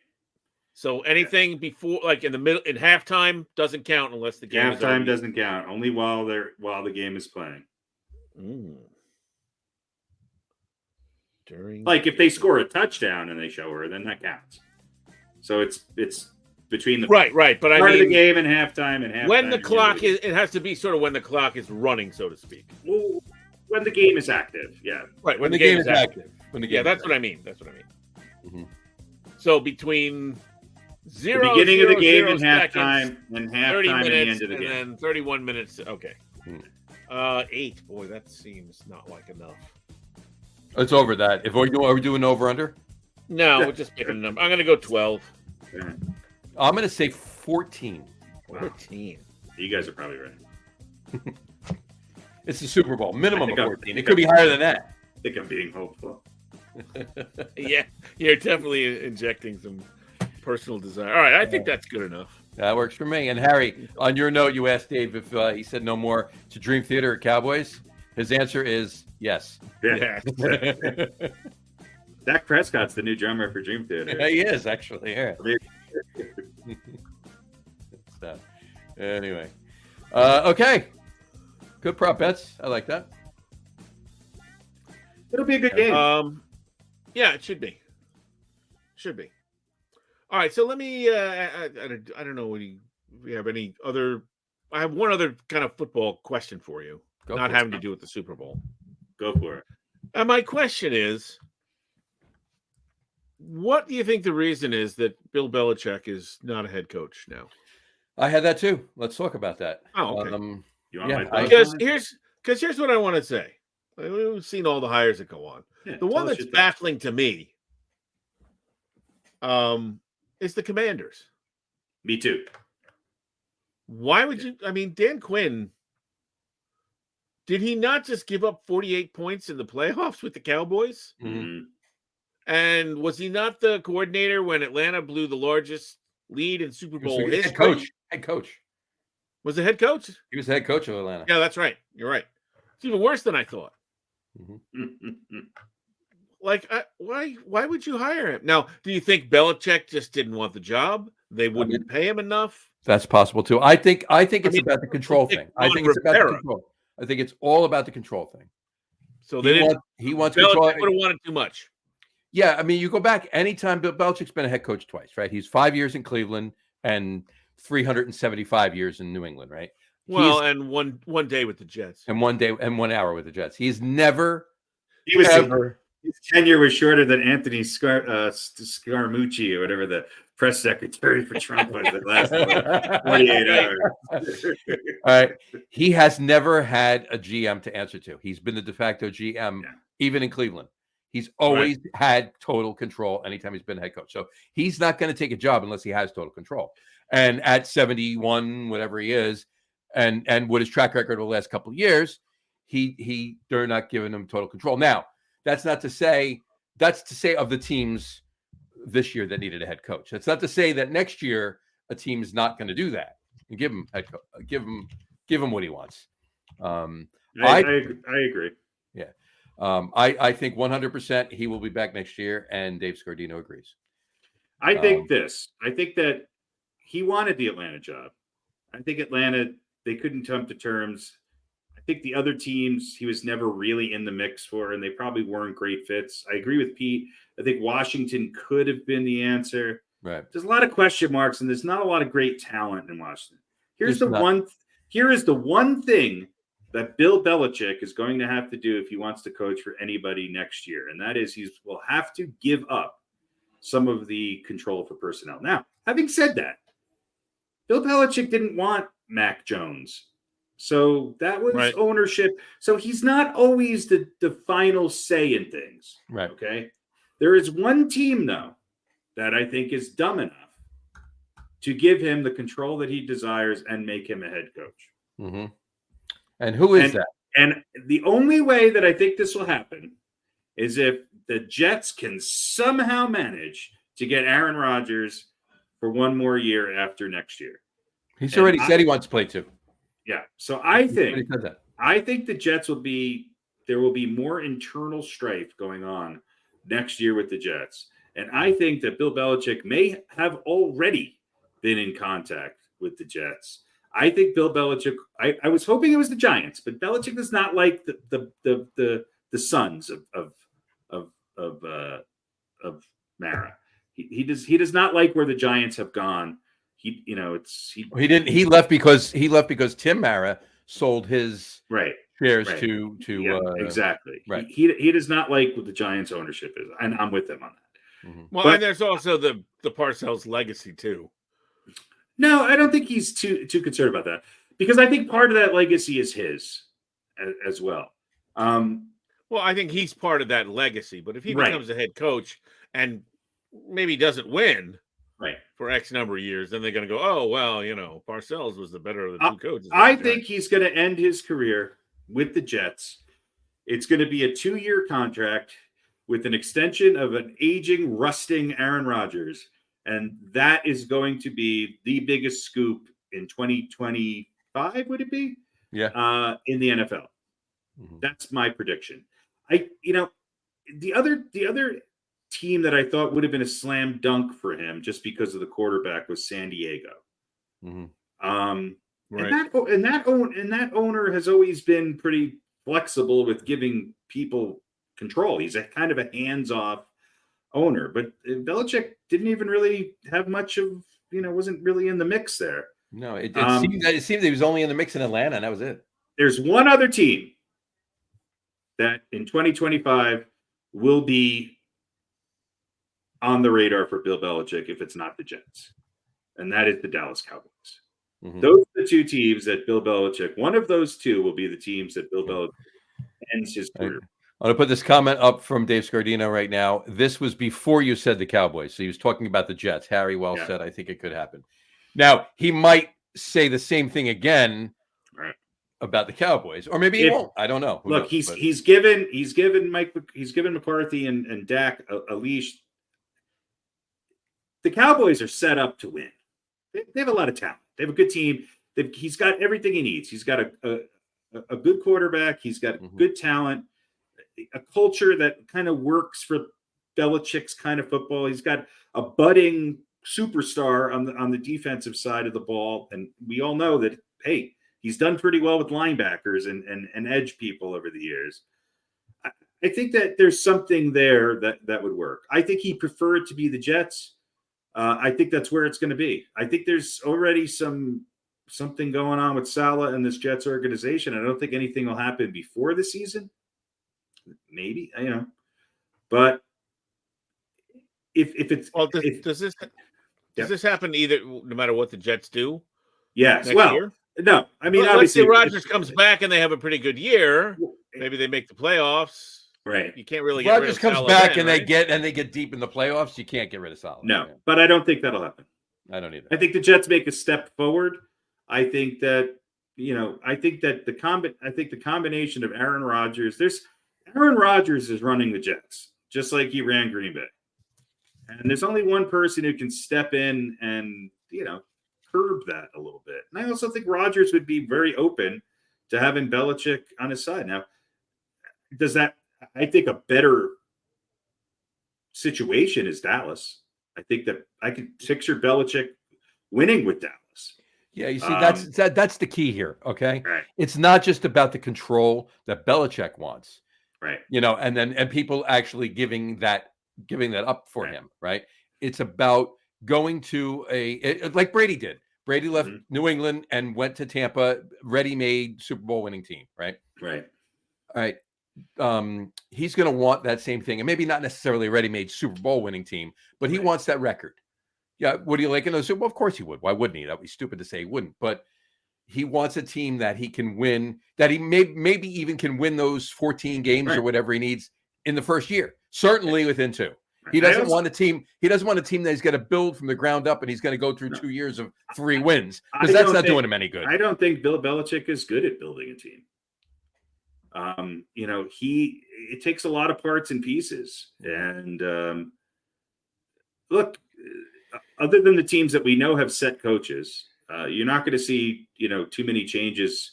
So anything before, like in the middle, in halftime, doesn't count unless the game. Halftime doesn't count. Only while the game is playing. Like if they score a touchdown and they show her, then that counts. So it's between the right. But I start mean, of the game and halftime when the clock is, it has to be sort of when the clock is running, so to speak. Well, when the game is active, yeah. Right, when the game is active. That's what I mean. Mm-hmm. So betwin the beginning of the game and halftime, and 30 halftime and minutes, the end of the game. And then 31 minutes. Okay. 8. Boy, that seems not like enough. It's over that. Are we doing over under? No, we're just picking a number. I'm going to go 12. I'm going to say 14. 14. You guys are probably right. It's the Super Bowl. Minimum of 14. It could be higher than that. I think I'm being hopeful. Yeah, you're definitely injecting some personal desire. All right, I think that's good enough. That works for me. And Harry, on your note, you asked Dave if he said no more to Dream Theater at Cowboys. His answer is yes. Yeah. Dak Prescott's the new drummer for Dream Theater. Yeah, he is, actually. Yeah. So, anyway. Okay. Good prop bets. I like that. It'll be a good game. Yeah, it should be. All right, so let me. I don't know if we have any other. I have one other kind of football question for you, not having to do with the Super Bowl. Go for it. And my question is, what do you think the reason is that Bill Belichick is not a head coach now? I had that too. Let's talk about that. Oh, okay. Here's what I want to say. We've seen all the hires that go on. Yeah, the one that's baffling to me is the Commanders. Me too. Why would you? I mean, Dan Quinn, did he not just give up 48 points in the playoffs with the Cowboys? Mm-hmm. And was he not the coordinator when Atlanta blew the largest lead in Super Bowl history? Head coach. Was the head coach? He was the head coach of Atlanta. Yeah, that's right. You're right. It's even worse than I thought. Mm-hmm. Like, why would you hire him? Now, do you think Belichick just didn't want the job? They wouldn't pay him enough? That's possible too. I think it's about the control thing. I think it's about the control. I think it's all about the control thing. So he wants Belichick control. would have wanted too much. Yeah, I mean, you go back anytime. Bill Belichick's been a head coach twice, right? He's 5 years in Cleveland and 375 years in New England, right? Well, and one day with the Jets, and 1 day and 1 hour with the Jets. He's never. His tenure was shorter than Anthony Scaramucci or whatever the press secretary for Trump was the last 48 hours. All right. He has never had a GM to answer to. He's been the de facto GM, even in Cleveland. He's always had total control anytime he's been head coach. So he's not going to take a job unless he has total control. And at 71, whatever he is, and with his track record over the last couple of years, they're not giving him total control. Now, that's to say of the teams this year that needed a head coach. That's not to say that next year a team is not going to do that and give him what he wants. I agree. Yeah. I think 100% he will be back next year, and Dave Scardino agrees. I think that he wanted the Atlanta job. I think Atlanta, they couldn't come to terms. I think the other teams he was never really in the mix for, and they probably weren't great fits. I agree with Pete. I think Washington could have been the answer. Right. There's a lot of question marks, and there's not a lot of great talent in Washington. Here is the one thing that Bill Belichick is going to have to do if he wants to coach for anybody next year, and that is he will have to give up some of the control for personnel. Now, having said that, Bill Belichick didn't want Mac Jones. So that was ownership. So he's not always the final say in things. Right. Okay. There is one team, though, that I think is dumb enough to give him the control that he desires and make him a head coach. Mm-hmm. And who is that? And the only way that I think this will happen is if the Jets can somehow manage to get Aaron Rodgers for one more year after next year. He's already said he wants to play too. Yeah. So I He's already think said that. the Jets there will be more internal strife going on next year with the Jets. And I think that Bill Belichick may have already been in contact with the Jets. I think Bill Belichick, I was hoping it was the Giants, but Belichick does not like the sons of Mara. He does not like where the Giants have gone. He left because Tim Mara sold his shares right. to exactly. Right. He does not like what the Giants ownership is, and I'm with him on that. Mm-hmm. Well, and there's also the Parcells legacy too. No, I don't think he's too concerned about that, because I think part of that legacy is his as well. Well, I think he's part of that legacy, but if he becomes a head coach and maybe doesn't win for X number of years, then they're going to go, oh, well, Parcells was the better of the two coaches. I think he's going to end his career with the Jets. It's going to be a 2-year contract with an extension of an aging, rusting Aaron Rodgers. And that is going to be the biggest scoop in 2025, would it be? Yeah. In the NFL. Mm-hmm. That's my prediction. The other team that I thought would have been a slam dunk for him just because of the quarterback was San Diego. Mm-hmm. And that owner has always been pretty flexible with giving people control. He's a kind of a hands-off owner, but Belichick didn't even really have much of, wasn't really in the mix there. No, it seemed he was only in the mix in Atlanta, and that was it. There's one other team that in 2025 will be on the radar for Bill Belichick if it's not the Jets, and that is the Dallas Cowboys. Mm-hmm. Those are the two teams that Bill Belichick, one of those two will be the teams that Bill Belichick ends his career. I'm going to put this comment up from Dave Scardino right now. This was before you said the Cowboys. So he was talking about the Jets. Harry said, I think it could happen. Now, he might say the same thing again about the Cowboys, or maybe he won't. I don't know. Look, he's given McCarthy and Dak a leash. The Cowboys are set up to win. They have a lot of talent. They have a good team. He's got everything he needs. He's got a good quarterback. He's got good talent. A culture that kind of works for Belichick's kind of football. He's got a budding superstar on the defensive side of the ball, and we all know that. Hey, he's done pretty well with linebackers and edge people over the years. I think that there's something there that would work. I think he preferred to be the Jets. I think that's where it's going to be. I think there's already something going on with Saleh and this Jets organization. I don't think anything will happen before the season. Maybe, but if it's does this happen either no matter what the Jets do? Yes. Year? No. I mean, obviously, Rodgers comes back and they have a pretty good year. Maybe they make the playoffs. Right. You can't really. Rodgers comes back and they get deep in the playoffs. You can't get rid of Saleh. No, but I don't think that'll happen. I don't either. I think the Jets make a step forward. I think that the combination of Aaron Rodgers. Aaron Rodgers is running the Jets, just like he ran Green Bay. And there's only one person who can step in and, curb that a little bit. And I also think Rodgers would be very open to having Belichick on his side. Now, I think a better situation is Dallas. I think that I could picture Belichick winning with Dallas. Yeah, you see, that's the key here, okay? Right. It's not just about the control that Belichick wants. Right. And people actually giving that up for him, right? It's about going to like Brady did. Brady left New England and went to Tampa, ready-made Super Bowl winning team, right? Right. All right. He's going to want that same thing, and maybe not necessarily a ready-made Super Bowl winning team, but he wants that record. Yeah. Would he like another Super Bowl? Of course he would. Why wouldn't he? That'd be stupid to say he wouldn't, but he wants a team that he can win, that he maybe even can win those 14 games or whatever he needs in the first year. Certainly within 2. He doesn't want a team. He doesn't want a team that he's going to build from the ground up, and he's going to go through 2 years of 3 wins, because that's not doing him any good. I don't think Bill Belichick is good at building a team. It takes a lot of parts and pieces. And look, other than the teams that we know have set coaches, you're not going to see, too many changes,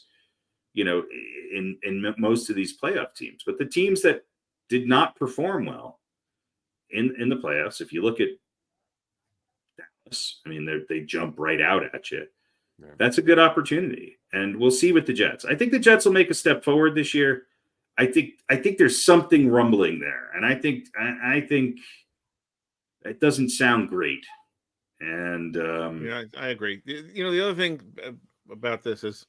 in most of these playoff teams. But the teams that did not perform well in the playoffs, if you look at Dallas, I mean, they jump right out at you. Yeah. That's a good opportunity, and we'll see with the Jets. I think the Jets will make a step forward this year. I think there's something rumbling there, and I think it doesn't sound great. And yeah, I agree. The other thing about this is,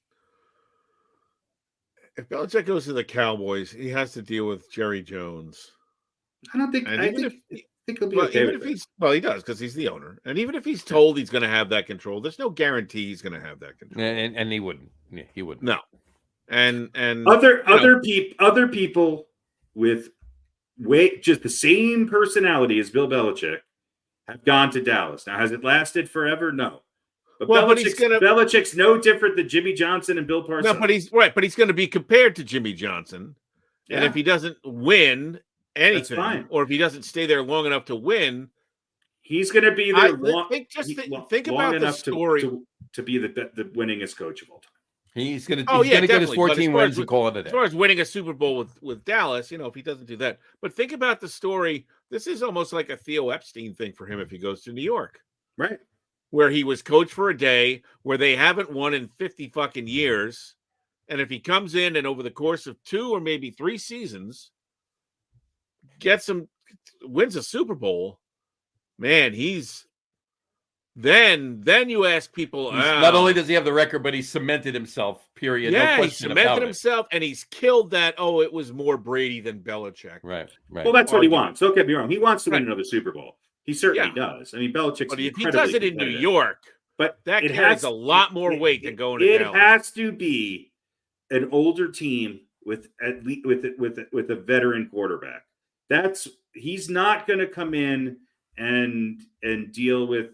if Belichick goes to the Cowboys, he has to deal with Jerry Jones. I don't think. I think he'll be okay with it. He does, because he's the owner. And even if he's told he's going to have that control, there's no guarantee he's going to have that control. And he wouldn't. Yeah, he wouldn't. No. And other people with just the same personality as Bill Belichick have gone to Dallas. Now, has it lasted forever? No. But Belichick's no different than Jimmy Johnson and Bill Parcells. No, but he's going to be compared to Jimmy Johnson. Yeah. And if he doesn't win anything, or if he doesn't stay there long enough to win, he's going to be there. Think about the story to be the winningest coach of all time. He's going to get his 14 wins and call it a day. As far as winning a Super Bowl with Dallas, if he doesn't do that. But think about the story. This is almost like a Theo Epstein thing for him if he goes to New York. Right. Where he was coach for a day, where they haven't won in 50 fucking years. And if he comes in and over the course of 2 or maybe 3 seasons wins a Super Bowl, man, then you ask people. Not only does he have the record, but he's cemented himself. Period. Yeah, no he's cemented himself, and he's killed that. Oh, it was more Brady than Belichick. Right. Well, that's what he wants. Don't get me wrong. He wants to win another Super Bowl. He certainly does. I mean, Belichick's. But if he does it in New York, but that carries a lot more weight than going to Dallas. It has to be an older team with at least with a veteran quarterback. He's not going to come in and deal with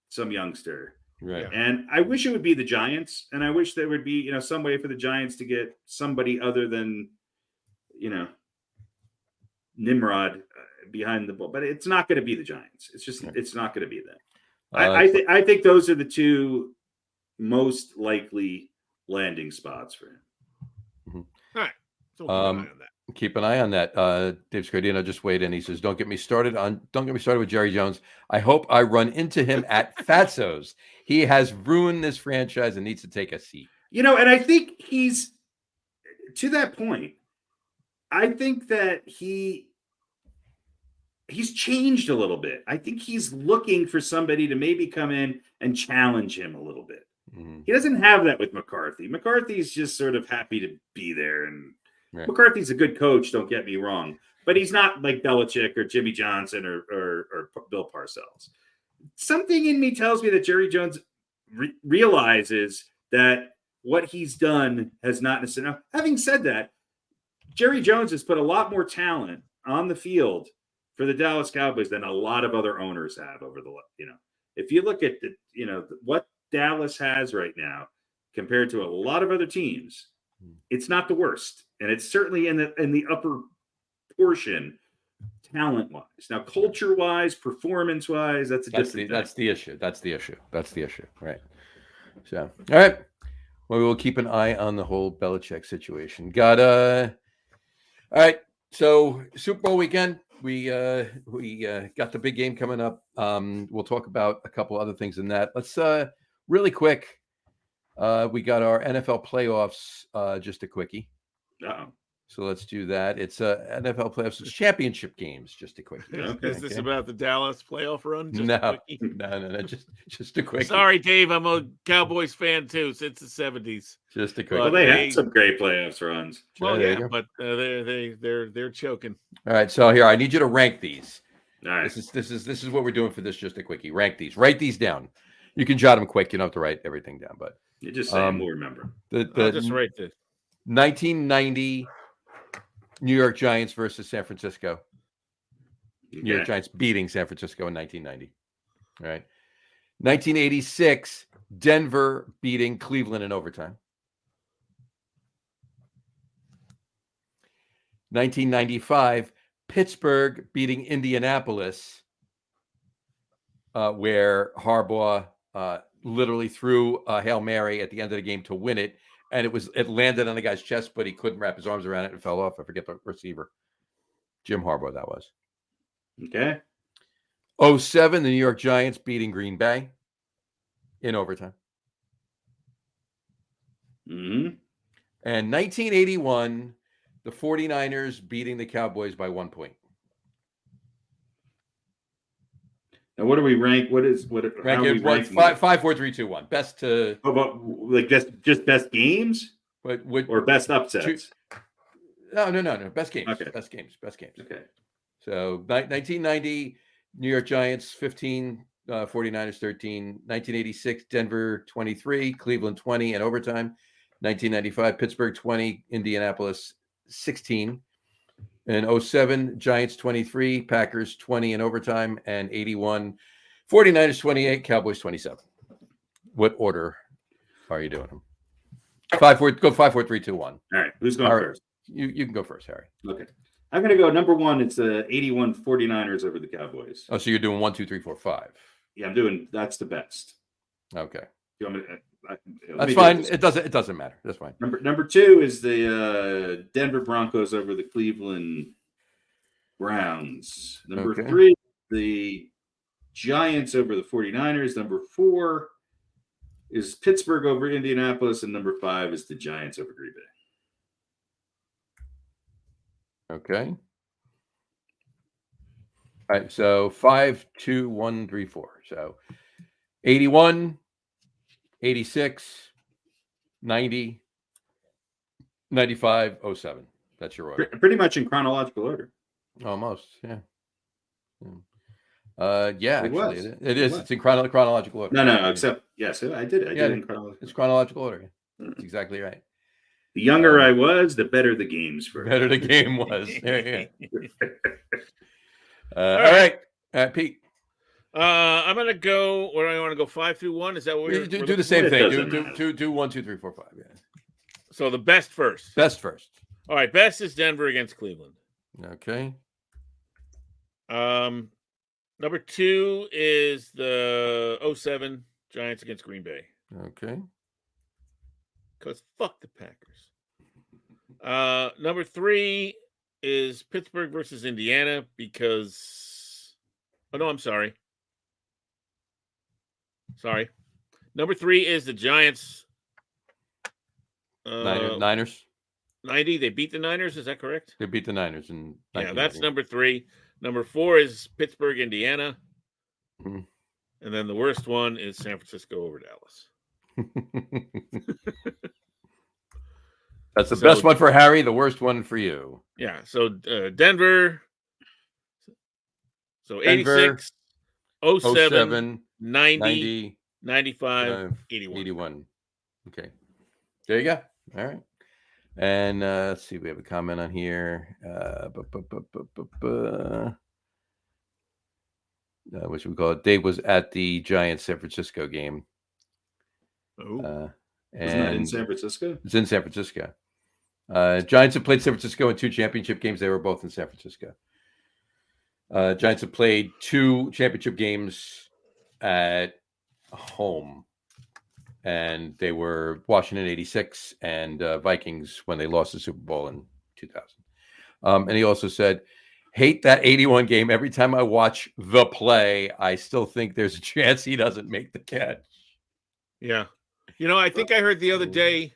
some youngster. Right. And I wish it would be the Giants, and I wish there would be, some way for the Giants to get somebody other than, Nimrod behind the ball. But it's not going to be the Giants. It's just it's not going to be them. I think those are the two most likely landing spots for him. Mm-hmm. All right. So keep an eye on that. Dave Scardino just weighed in. He says, Don't get me started with Jerry Jones. I hope I run into him at Fatso's. He has ruined this franchise and needs to take a seat. And I think he's to that point. I think that he's changed a little bit. I think he's looking for somebody to maybe come in and challenge him a little bit. Mm-hmm. He doesn't have that with McCarthy. McCarthy's just sort of happy to be there, and McCarthy's a good coach, don't get me wrong, but he's not like Belichick or Jimmy Johnson or Bill Parcells. Something in me tells me that Jerry Jones realizes that what he's done has not necessarily. Now, having said that, Jerry Jones has put a lot more talent on the field for the Dallas Cowboys than a lot of other owners have over the, if you look at what Dallas has right now compared to a lot of other teams, it's not the worst. And it's certainly in the upper portion talent-wise. Now, culture-wise, performance-wise, that's the issue. That's the issue. Right. So, all right. Well, we will keep an eye on the whole Belichick situation. All right. So, Super Bowl weekend, we got the big game coming up. We'll talk about a couple other things in that. Let's really quick. We got our NFL playoffs, just a quickie. Uh-oh. So let's do that. It's NFL playoffs, championship games, just a quickie. Okay. Is this about the Dallas playoff run? No, just a quickie. Sorry, Dave. I'm a Cowboys fan too since the 70s. Just a quickie. Well, they had some great playoffs runs. Well, yeah, but they're choking. All right, so here I need you to rank these. All right. This is what we're doing for this. Just a quickie. Rank these. Write these down. You can jot them quick. You don't have to write everything down, but you just say we'll remember. I'll just write this. 1990 New York Giants versus San Francisco. Okay. New York Giants beating San Francisco in 1990. All right. 1986 Denver beating Cleveland in overtime. 1995 Pittsburgh beating Indianapolis where Harbaugh literally threw a Hail Mary at the end of the game to win it, and it landed on the guy's chest, but he couldn't wrap his arms around it and fell off. I forget the receiver. Jim Harbaugh, that was. Okay. 2007, the New York Giants beating Green Bay in overtime. Mm-hmm. And 1981, the 49ers beating the Cowboys by 1 point. Now, what do we rank? How are we ranking? 5, 4, 3, 2, 1. Best to. How about like just best games or best upsets? No. Best games. Okay. Best games. Okay. So 1990, New York Giants 15, 49ers 13. 1986, Denver 23, Cleveland 20 in overtime. 1995, Pittsburgh 20, Indianapolis 16. And 07, Giants 23, Packers 20 in overtime. And 81, 49ers 28, Cowboys 27. What order are you doing them? 5, 4, 3, 2, 1. All right. Who's going first? You can go first, Harry. Okay. I'm going to go number 1. It's the 81 49ers over the Cowboys. Oh, so you're doing 1, 2, 3, 4, 5. Yeah, that's the best. Okay. You want me That's fine. It doesn't matter. That's fine. Number 2 is the Denver Broncos over the Cleveland Browns. Number 3, the Giants over the 49ers. Number 4 is Pittsburgh over Indianapolis. And number 5 is the Giants over Green Bay. Okay. All right. So 5, 2, 1, 3, 4. So 81, 86, 90, 95, 07. That's your order. Pretty much in chronological order. Almost. Yeah. Actually, it is. It's in chronological order. No. Except yes, I did. I did in chronological. It's chronological order. That's exactly right. The younger I was, the better the games were. Better the game was. Yeah. All right, Pete. I'm gonna go. Where do I want to go? 5 through 1. Is that what we're do the same thing? Do 1, 2, 3, 4, 5. Yeah. So the best first. Best first. All right. Best is Denver against Cleveland. Okay. Number 2 is the 07 Giants against Green Bay. Okay. Because fuck the Packers. Number 3 is Pittsburgh versus Indiana because. Oh no, I'm sorry. Sorry. Number 3 is the Giants. Niners. 90. They beat the Niners. Is that correct? They beat the Niners Yeah, that's number 3. Number 4 is Pittsburgh, Indiana. Mm-hmm. And then the worst one is San Francisco over Dallas. That's the best one for Harry, the worst one for you. Yeah, so Denver. So 86, 07, 90, 95, 81. Okay. There you go. All right. And let's see, we have a comment on here. What should we call it? Dave was at the Giants San Francisco game. Oh. Isn't that in San Francisco? It's in San Francisco. Giants have played San Francisco in 2 championship games. They were both in San Francisco. Giants have played 2 championship games at home. And they were Washington 86 and Vikings when they lost the Super Bowl in 2000. And he also said, hate that 81 game. Every time I watch the play, I still think there's a chance he doesn't make the catch. Yeah. You know, I think I heard the other day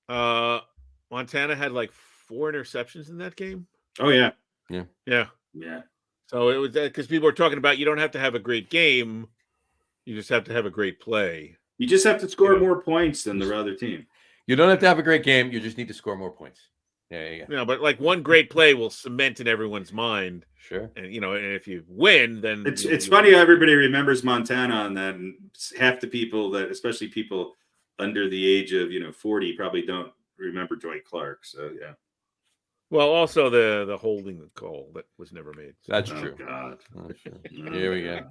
Montana had like 4 interceptions in that game. Oh, yeah. Yeah. So it was because people were talking about you don't have to have a great game. You just have to have a great play. You just have to score more points than the other team. You don't have to have a great game. You just need to score more points. Yeah. No, but like one great play will cement in everyone's mind. Sure. And and if you win, then it's funny how everybody remembers Montana on that, and half the people that, especially people under the age of 40, probably don't remember Dwight Clark. So yeah. Well, also the holding the call that was never made. That's true. God. Oh, sure. Here we go.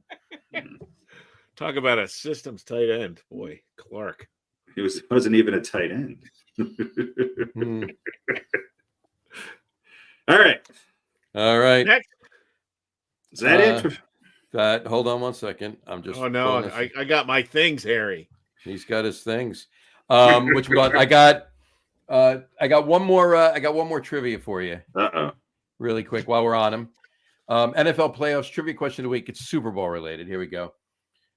Talk about a systems tight end, boy, Clark. He wasn't even a tight end. All right. All right. Next. Is that it? got. Hold on one second. I'm just. Oh no, I got my things, Harry. He's got his things. Which one? I got one more. I got one more trivia for you. Really quick while we're on him. NFL playoffs trivia question of the week. It's Super Bowl related. Here we go.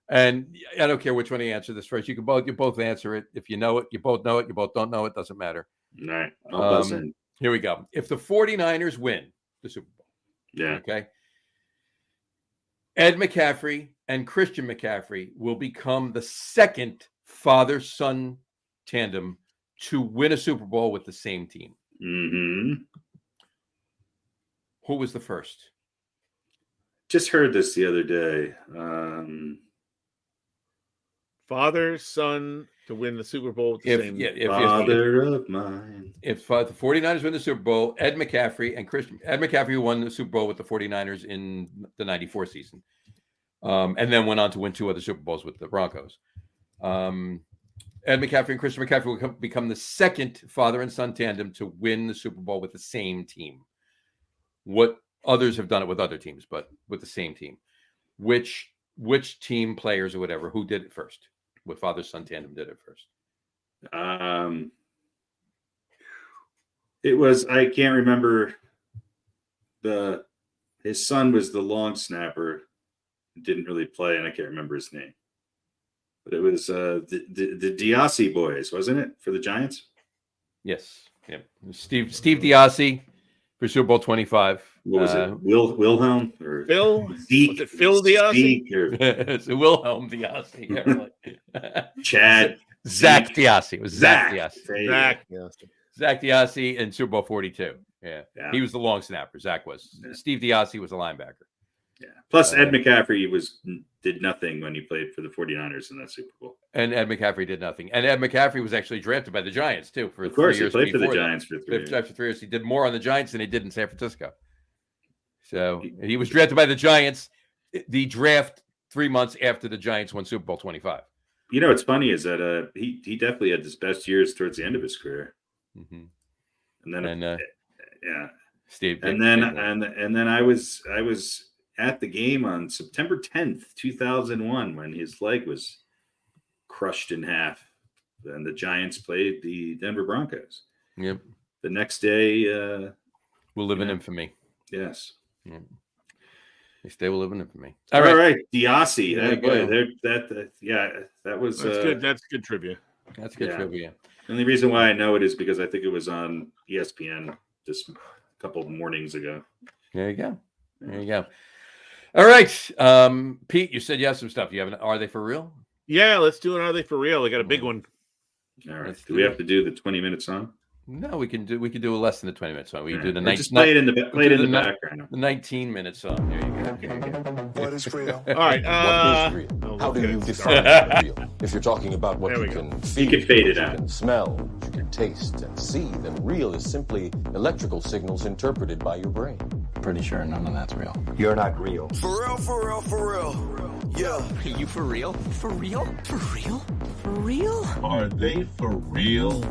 And I don't care which one you answer this first. You both answer it. If you know it, you both know it. You both don't know it. Doesn't matter. All right. I'll buzz in. Here we go. If the 49ers win the Super Bowl. Yeah. Okay. Ed McCaffrey and Christian McCaffrey will become the second father-son tandem to win a Super Bowl with the same team. Mm-hmm. Who was the first? Just heard this the other day. Father, son to win the Super Bowl with the same. Of mine. If the 49ers win the Super Bowl, Ed McCaffrey, who won the Super Bowl with the 49ers in the 94 season, and then went on to win 2 other Super Bowls with the Broncos. Ed McCaffrey and Christian McCaffrey will become the second father and son tandem to win the Super Bowl with the same team. What others have done it with other teams, but with the same team. Which team players or whatever, who did it first? What father-son tandem did it first? It was, I can't remember. His son was the long snapper, didn't really play, and I can't remember his name. But it was the Diassi boys, wasn't it, for the Giants? Yes. Yeah. Steve Diassi for Super Bowl 25. What was it? Wilhelm or Phil? Zeke? Was it Phil Diassi? It's Wilhelm Diassi. Yeah, Chad. Zach Diassi. It was Zach Diassi. Zach Diassi in Super Bowl 42. Yeah. He was the long snapper. Zach was. Yeah. Steve Diassi was the linebacker. Yeah. Plus, Ed McCaffrey did nothing when he played for the 49ers in that Super Bowl. And Ed McCaffrey did nothing. And Ed McCaffrey was actually drafted by the Giants, too. For of course, 3 years he played for the Giants for 3 years. After 3 years, he did more on the Giants than he did in San Francisco. So he was drafted by the Giants. The draft 3 months after the Giants won Super Bowl 25. You know, what's funny is that he definitely had his best years towards the end of his career. Mm-hmm. And then, Steve. And then I was at the game on September 10th, 2001, when his leg was crushed in half. And the Giants played the Denver Broncos. Yep. The next day, we'll live in infamy. Yes. Yeah. Next day, we'll live in infamy. All right. Diassi. That was that's good. That's good trivia. That's good trivia. And the reason why I know it is because I think it was on ESPN just a couple of mornings ago. There you go. All right. Pete, you said you have some stuff. You have Are They For Real? Yeah, let's do an Are They For Real? I got a big one. All right. Do we have to do the 20-minute song? No, we can do less than the 20-minute song. We can do the play it in the background. The 19-minute song. There you go. What is real? All right. What is real? How do you define real? If you're talking about what you can feel, you can fade it out. You can smell, you can taste and see, then real is simply electrical signals interpreted by your brain. Pretty sure none of that's real. You're not real. For real, for real, for real. Yeah. Are you for real? For real? For real? For real? Are they for real?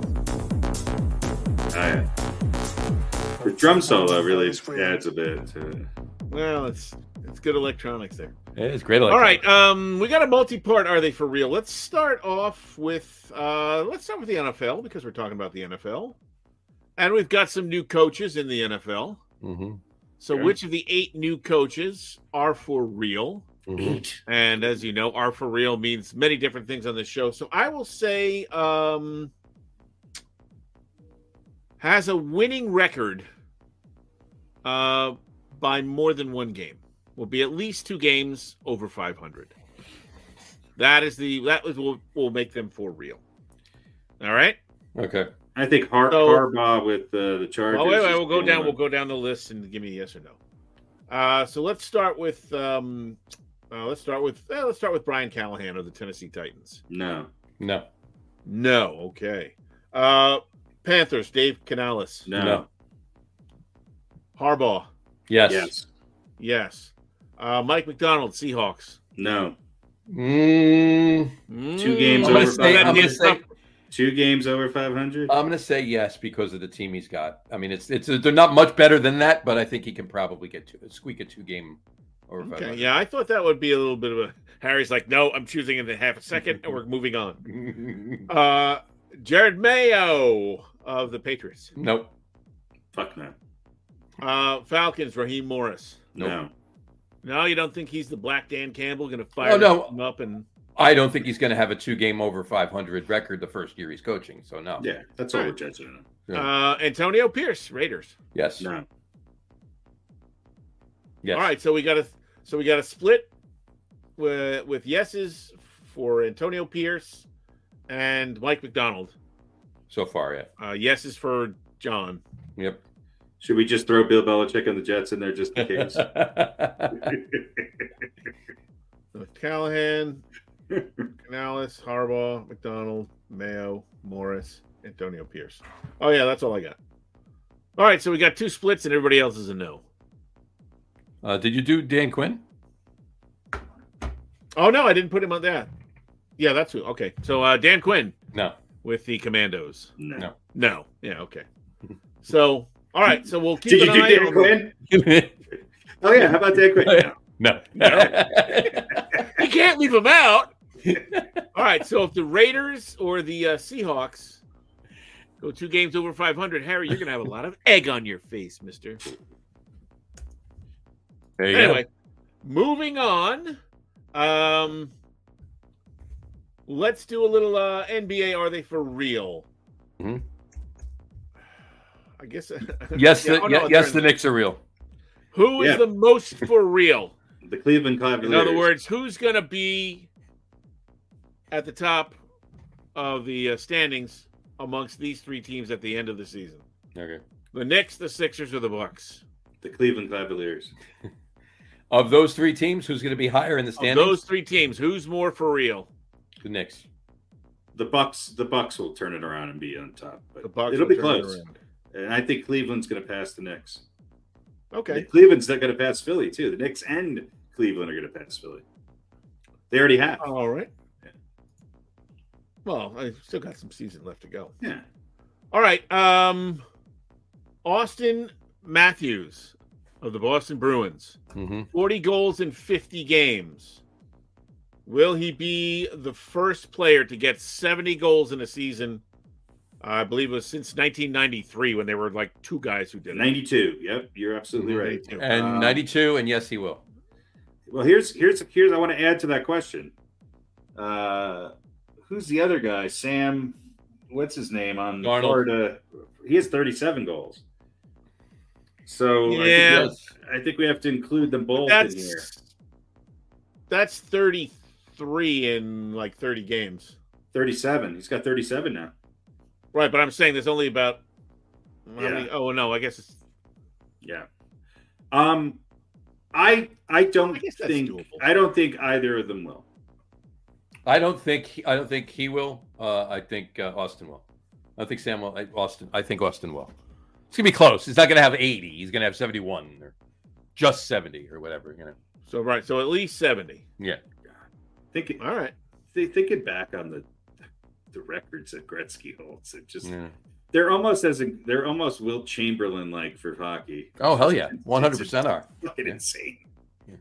The drum solo really adds a bit to it. Well, it's good electronics there. It is great. All right, we got a multi-part. Are they for real? Let's start off with the NFL because we're talking about the NFL, and we've got some new coaches in the NFL. Mm-hmm. So, which of the 8 new coaches are for real? Mm-hmm. And as you know, are for real means many different things on the show. So, I will say, has a winning record by more than one game. Will be at least 2 games over 500. That will make them for real. All right. Okay. I think Harbaugh with the Chargers. Oh, wait, we'll go down. We'll go down the list and give me a yes or no. So let's start with Brian Callahan of the Tennessee Titans. No. Okay. Panthers, Dave Canales. No. Harbaugh. Yes. Mike McDonald, Seahawks. No. 2 games over 500. 2 games over 500. I'm going to say yes because of the team he's got. I mean, they're not much better than that, but I think he can probably squeak a 2-game over 500. Okay, yeah, I thought that would be a little bit of a. Harry's like, no, I'm choosing in half a second, and we're moving on. Jared Mayo of the Patriots. Nope. Fuck no. Falcons, Raheem Morris. No. No, you don't think he's the Black Dan Campbell going to fire him up? And I don't think he's going to have a 2-game over 500 record the first year he's coaching. So no. Yeah, that's all we're judging on. Antonio Pierce, Raiders. Yes. No. Yes. All right, so we got a split with yeses for Antonio Pierce and Mike McDonald. So far, yeah. Yeses for John. Yep. Should we just throw Bill Belichick and the Jets in there just in case? Callahan, Canales, Harbaugh, McDonald, Mayo, Morris, Antonio Pierce. Oh, yeah, that's all I got. All right, so we got 2 splits and everybody else is a no. Did you do Dan Quinn? Oh, no, I didn't put him on that. Yeah, that's who. Okay, so Dan Quinn. No. With the Commandos. No. No. Yeah, okay. So, all right, so we'll keep Did an you eye do Dan on Quinn? Oh, yeah. How about Dan Quinn? No. You can't leave him out. All right, so if the Raiders or the Seahawks go 2 games over 500, Harry, you're going to have a lot of egg on your face, mister. There you Anyway, moving on. Let's do a little NBA. Are they for real? Mm-hmm. I guess. Yes, the Knicks are real. Who is the most for real? The Cleveland Cavaliers. In other words, who's going to be at the top of the standings amongst these 3 teams at the end of the season? Okay. The Knicks, the Sixers, or the Bucks? The Cleveland Cavaliers. Of those 3 teams, who's going to be higher in the standings? Of those 3 teams, who's more for real? The Knicks. The Bucks will turn it around and be on top. But The Bucks it'll will be turn it close. around. And I think Cleveland's going to pass the Knicks. Okay. Cleveland's not going to pass Philly, too. The Knicks and Cleveland are going to pass Philly. They already have. All right. Yeah. Well, I still got some season left to go. Yeah. All right. Austin Matthews of the Boston Bruins. Mm-hmm. 40 goals in 50 games. Will he be the first player to get 70 goals in a season? I believe it was since 1993 when there were like 2 guys who did it. 92. Yep, you're absolutely right. 92. And 92, and yes, he will. Well, here's I want to add to that question. Who's the other guy? Sam, what's his name on Darnold. Florida? He has 37 goals. So Yeah. I think we have to include them both in here. That's 33 in like 30 games. 37. He's got 37 now. Right, but I'm saying there's only about how Yeah. many? Oh no, I guess it's Yeah. I don't guess that's think doable. I don't think either of them will. I don't think he will. I think Austin will. I think Sam will. I think Austin will. It's gonna be close. He's not gonna have 80. He's gonna have 71 or just 70 or whatever. so at least 70. Yeah. All right. Thinking back on the records that Gretzky holds, it just they're almost Wilt Chamberlain like for hockey. Oh hell yeah, 100% are. Fucking insane. Yeah.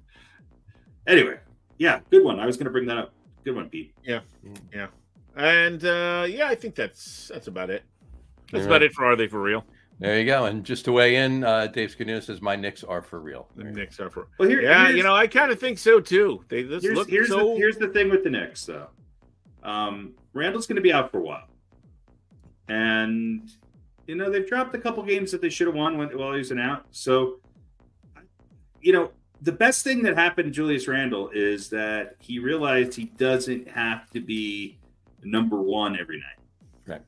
Anyway, yeah, good one. I was going to bring that up. Good one, Pete. Yeah. And I think that's about it. That's about it for Are They For Real? There you go. And just to weigh in, Dave Scudino says my Knicks are for real. The Knicks are for. Well, here's, I kind of think so too. They here's the thing with the Knicks though. Randall's going to be out for a while, and they've dropped a couple games that they should have won while he was out. So, the best thing that happened to Julius Randle is that he realized he doesn't have to be number 1 every night. Right.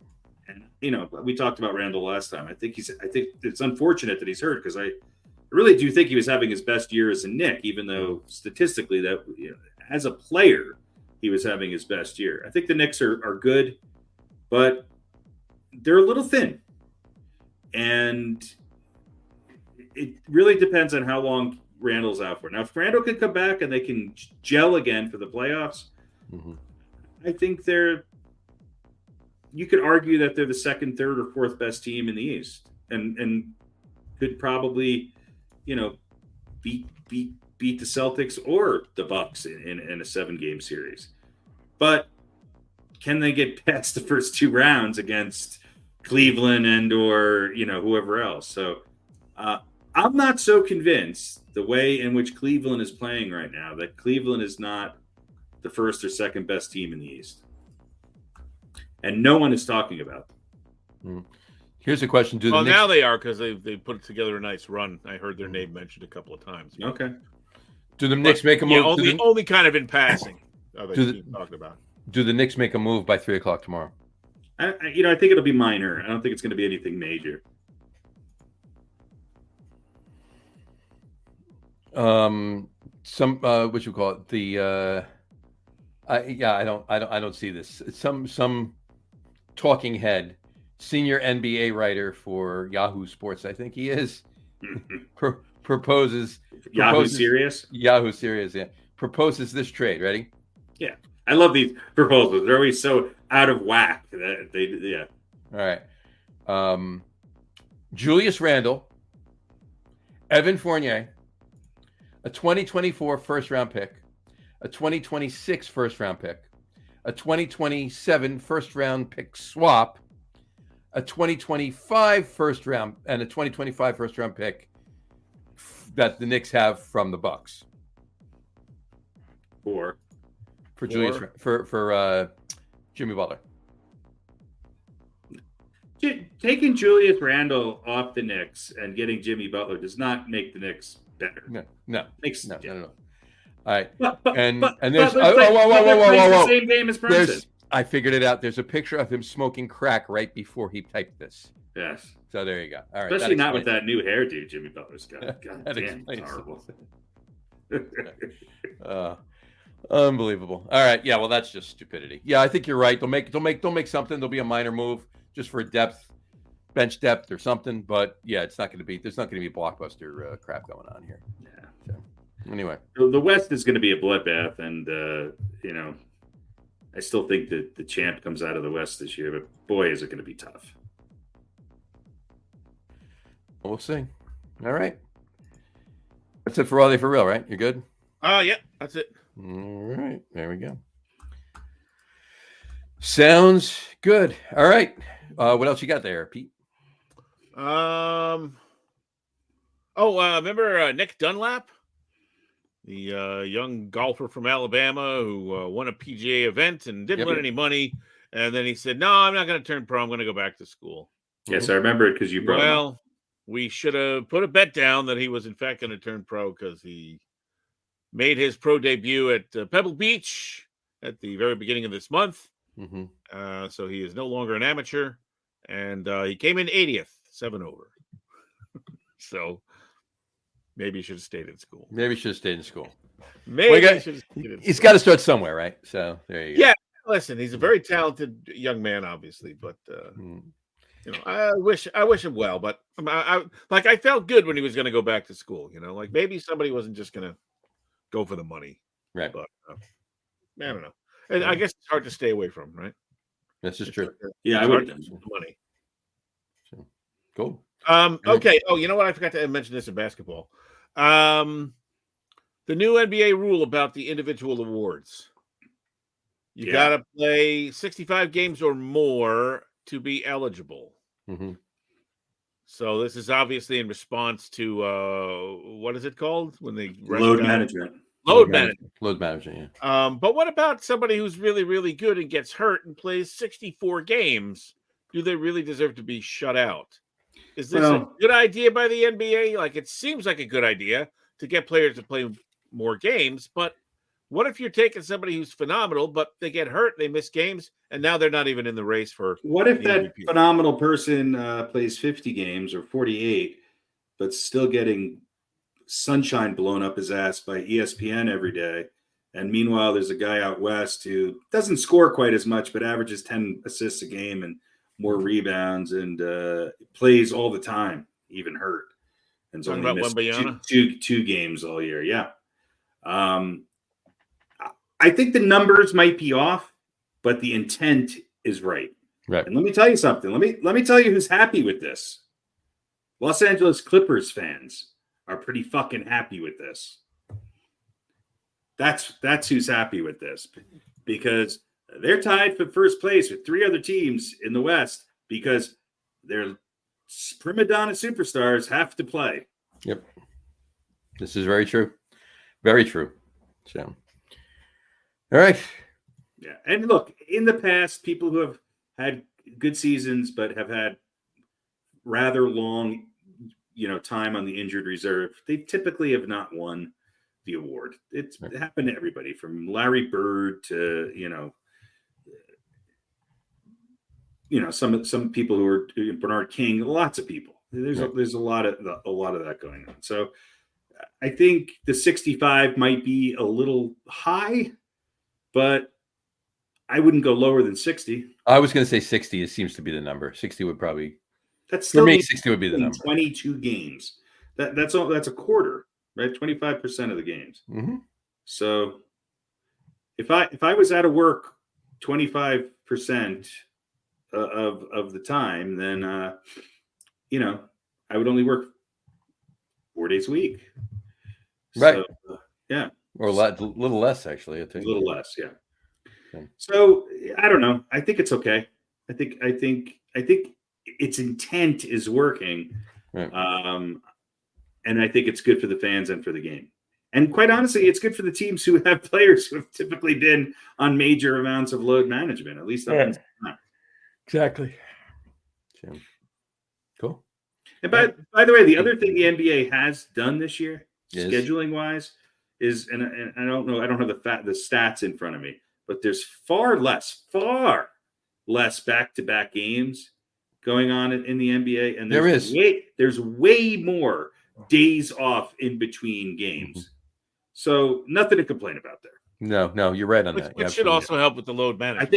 And we talked about Randle last time. I think it's unfortunate that he's hurt because I really do think he was having his best year as a Knick, even though statistically that as a player he was having his best year. I think the Knicks are good, but they're a little thin. And it really depends on how long Randall's out for. Now, if Randall can come back and they can gel again for the playoffs, I think you could argue that they're the second, third, or fourth best team in the East and could probably, beat beat the Celtics or the Bucks in a 7-game series. But can they get past the first 2 rounds against Cleveland and or whoever else? So I'm not so convinced the way in which Cleveland is playing right now that Cleveland is not the first or second best team in the East, and no one is talking about them. Here's a question: now they are, because they put together a nice run. I heard their name mentioned a couple of times. Okay. Do the Knicks make a move? Yeah, only kind of in passing. Talking about. Do the Knicks make a move by 3:00 tomorrow? I think it'll be minor. I don't think it's going to be anything major. What you call it? I don't see this. Some talking head, senior NBA writer for Yahoo Sports, I think he is, proposes Yahoo Serious, yeah, proposes this trade. Ready? Yeah, I love these proposals. They're always so out of whack that yeah. All right. Julius Randle, Evan Fournier, a 2024 first-round pick, a 2026 first-round pick, a 2027 first-round pick swap, a 2025 first-round, and a 2025 first-round pick that the Knicks have from the Bucks. For Jimmy Butler. Taking Julius Randle off the Knicks and getting Jimmy Butler does not make the Knicks better. No. No. All right. Whoa. The same game as Brunson. I figured it out. There's a picture of him smoking crack right before he typed this. Yes. So there you go. All right. Especially not with that new hairdo Jimmy Butler's got. God damn, it's horrible. Unbelievable. All right. Yeah. Well, that's just stupidity. Yeah, I think you're right. They'll make something. There'll be a minor move just for bench depth or something. But yeah, there's not going to be blockbuster crap going on here. Yeah. So, anyway, the West is going to be a bloodbath, and I still think that the champ comes out of the West this year. But boy, is it going to be tough. We'll see. All right. That's it for All Day for Real, right? You're good? Yeah, that's it. All right. There we go. Sounds good. All right. What else you got there, Pete? Remember Nick Dunlap? The young golfer from Alabama who won a PGA event and didn't win any money. And then he said, no, I'm not going to turn pro. I'm going to go back to school. Yes, I remember it because you brought it up. We should have put a bet down that he was in fact going to turn pro because he made his pro debut at Pebble Beach at the very beginning of this month. Mm-hmm. So he is no longer an amateur. And he came in 80th, 7 over. So maybe he should have stayed in school. He's got to start somewhere, right? So there you go. Yeah, listen, he's a very talented young man, obviously, but I wish him well. But I felt good when he was going to go back to school. Like maybe somebody wasn't just going to go for the money, right? But I don't know. And I guess it's hard to stay away from, right? This is true. Yeah, I would. Money. So, cool. Okay. Oh, you know what? I forgot to mention this in basketball. The new NBA rule about the individual awards. You got to play 65 games or more to be eligible. Mm-hmm. So this is obviously in response to what is it called when they load management? Load management. Yeah. But what about somebody who's really, really good and gets hurt and plays 64 games? Do they really deserve to be shut out? Is this a good idea by the NBA? Like, it seems like a good idea to get players to play more games, but what if you're taking somebody who's phenomenal, but they get hurt, they miss games, and now they're not even in the race for what if that MVP? Phenomenal person plays 50 games or 48, but still getting sunshine blown up his ass by ESPN every day, and meanwhile there's a guy out west who doesn't score quite as much, but averages 10 assists a game and more rebounds and plays all the time, even hurt, and so only missed two games all year. Yeah. I think the numbers might be off, but the intent is right. Right. And let me tell you something. Let me tell you who's happy with this. Los Angeles Clippers fans are pretty fucking happy with this. That's who's happy with this, because they're tied for first place with 3 other teams in the West because their prima donna superstars have to play. Yep. This is very true. Very true. So, all right. Yeah. And look, in the past, people who have had good seasons but have had rather long, time on the injured reserve, they typically have not won the award. It happened to everybody from Larry Bird to, some people who are Bernard King, lots of people. There's a lot of that going on. So I think the 65 might be a little high, but I wouldn't go lower than 60. I was going to say 60. It seems to be the number. 60 would probably. That's still for me. 60 would be the number. 22 games. That's all. That's a quarter, right? 25% of the games. Mm-hmm. So if I was out of work 25% of the time, then I would only work 4 days a week. Right. So, yeah. Or a little less, actually. I think. A little less, yeah. Okay. So I don't know. I think it's okay. I think its intent is working. Right. And I think it's good for the fans and for the game. And quite honestly, it's good for the teams who have players who have typically been on major amounts of load management, at least up until now. Exactly. So, cool. And by the way, the other thing the NBA has done this year, Yes. scheduling-wise, is, and I don't know, I don't have the stats in front of me, but there's far less back-to-back games going on in the NBA, and there's way more days off in between games. Mm-hmm. So nothing to complain about there. No, you're right on that. Which should also help with the load management.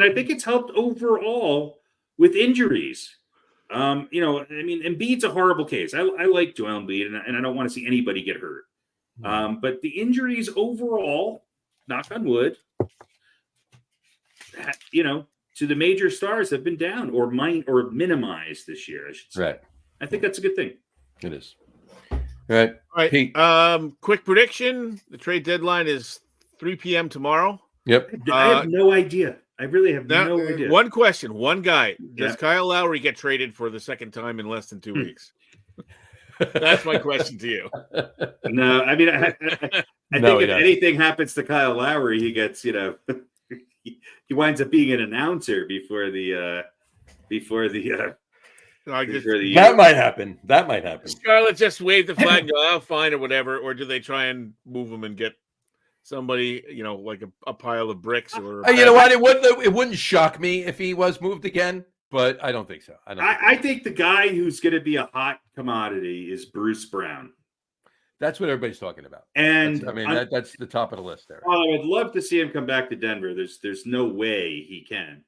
I think it's helped overall with injuries. Embiid's a horrible case. I like Joel Embiid, and I don't want to see anybody get hurt. But the injuries overall, knock on wood, to the major stars have been down or minimized this year, I should say. Right. I think that's a good thing. It is. All right. All right. Pete. Quick prediction. The trade deadline is 3 p.m. tomorrow. Yep. I have no idea. I really have no idea. One question, one guy. Does Yeah. Kyle Lowry get traded for the second time in less than 2 weeks? That's my question to you. No, I mean, I think if anything happens to Kyle Lowry, he gets, he winds up being an announcer before the That might happen. Scarlett just waved the flag and go, "Oh, fine," or whatever. Or do they try and move him and get somebody, like a pile of bricks? Or You know what? It wouldn't shock me if he was moved again, but I don't think so. I think the guy who's going to be a hot commodity is Bruce Brown. That's what everybody's talking about. And that's the top of the list there. I would love to see him come back to Denver. There's no way he can.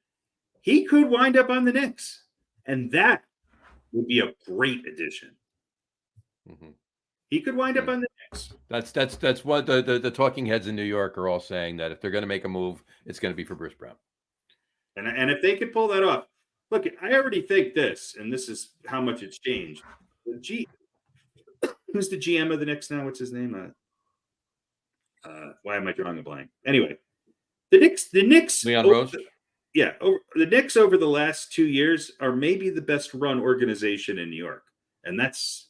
He could wind up on the Knicks, and that would be a great addition. Mm-hmm. He could wind up on the Knicks. That's what the talking heads in New York are all saying, that if they're going to make a move, it's going to be for Bruce Brown. And if they could pull that off, look, I already think this, and this is how much it's changed. Who's the GM of the Knicks now? What's his name? Why am I drawing a blank? Anyway, the Knicks. Leon Rose. Yeah, the Knicks over the last 2 years are maybe the best run organization in New York, and that's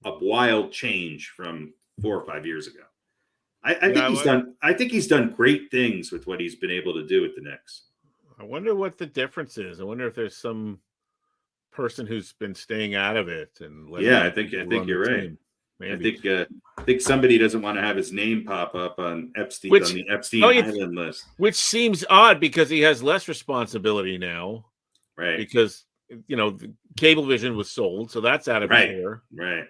a wild change from 4 or 5 years ago. I think he's done great things with what he's been able to do with the Knicks. I wonder what the difference is. I wonder if there's some person who's been staying out of it and I think you're right. Maybe. I think somebody doesn't want to have his name pop up on Epstein on the Epstein Island list, which seems odd because he has less responsibility now, right? Because the Cablevision was sold, so that's out of his hair, right?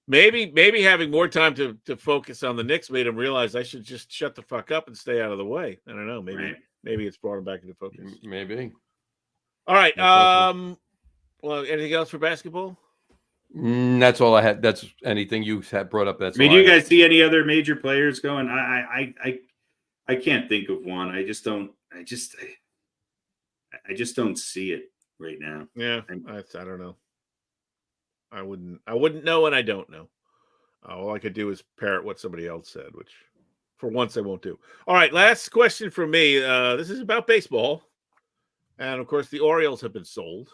Maybe having more time to focus on the Knicks made him realize I should just shut the fuck up and stay out of the way. I don't know. Maybe it's brought him back into focus. Maybe. All right. Well, anything else for basketball? That's all I had. That's anything you had brought up. Do you guys see any other major players going? I can't think of one. I just don't see it right now. Yeah, I don't know. I wouldn't know, and I don't know. All I could do is parrot what somebody else said, which for once I won't do. All right, last question for me. This is about baseball. And, of course, the Orioles have been sold.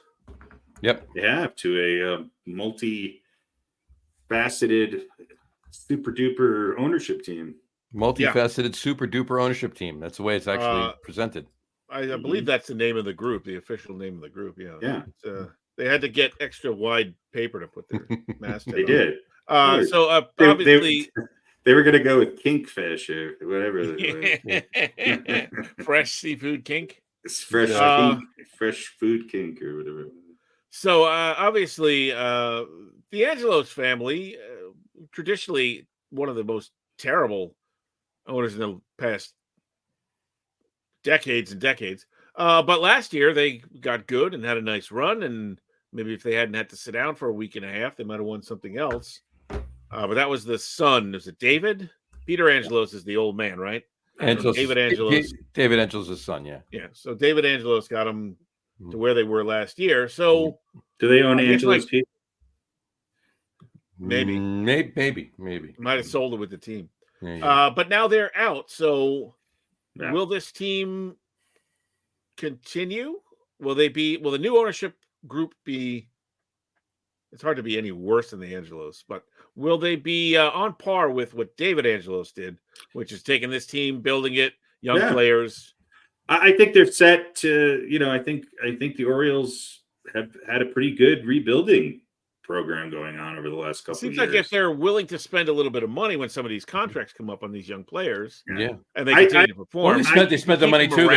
Yep. They have to a multi-faceted, super-duper ownership team. Multifaceted, super-duper ownership team. That's the way it's actually presented. I believe that's the name of the group, the official name of the group. Yeah. They had to get extra wide paper to put their masthead They on. did. Obviously... They were going to go with kinkfish or whatever. Fresh seafood kink. It's fresh food kink or whatever. So obviously, the Angelos family, traditionally one of the most terrible owners in the past decades and decades. But last year they got good and had a nice run. And maybe if they hadn't had to sit down for a week and a half, they might have won something else. But that was the son. Is it David? Peter Angelos is the old man, right? Angelos, David Angelos. David Angelos' son, yeah. Yeah. So David Angelos got them to where they were last year. So do they own Angelos? Maybe. Maybe. Might have sold it with the team. Yeah. But now they're out. So will this team continue? Will the new ownership group be? It's hard to be any worse than the Angelos, but will they be on par with what David Angelos did, which is taking this team, building it, young players? I think they're set to, I think the Orioles have had a pretty good rebuilding program going on over the last couple of years. Seems like if they're willing to spend a little bit of money when some of these contracts come up on these young players, and they continue to perform. Well, they spent the money too.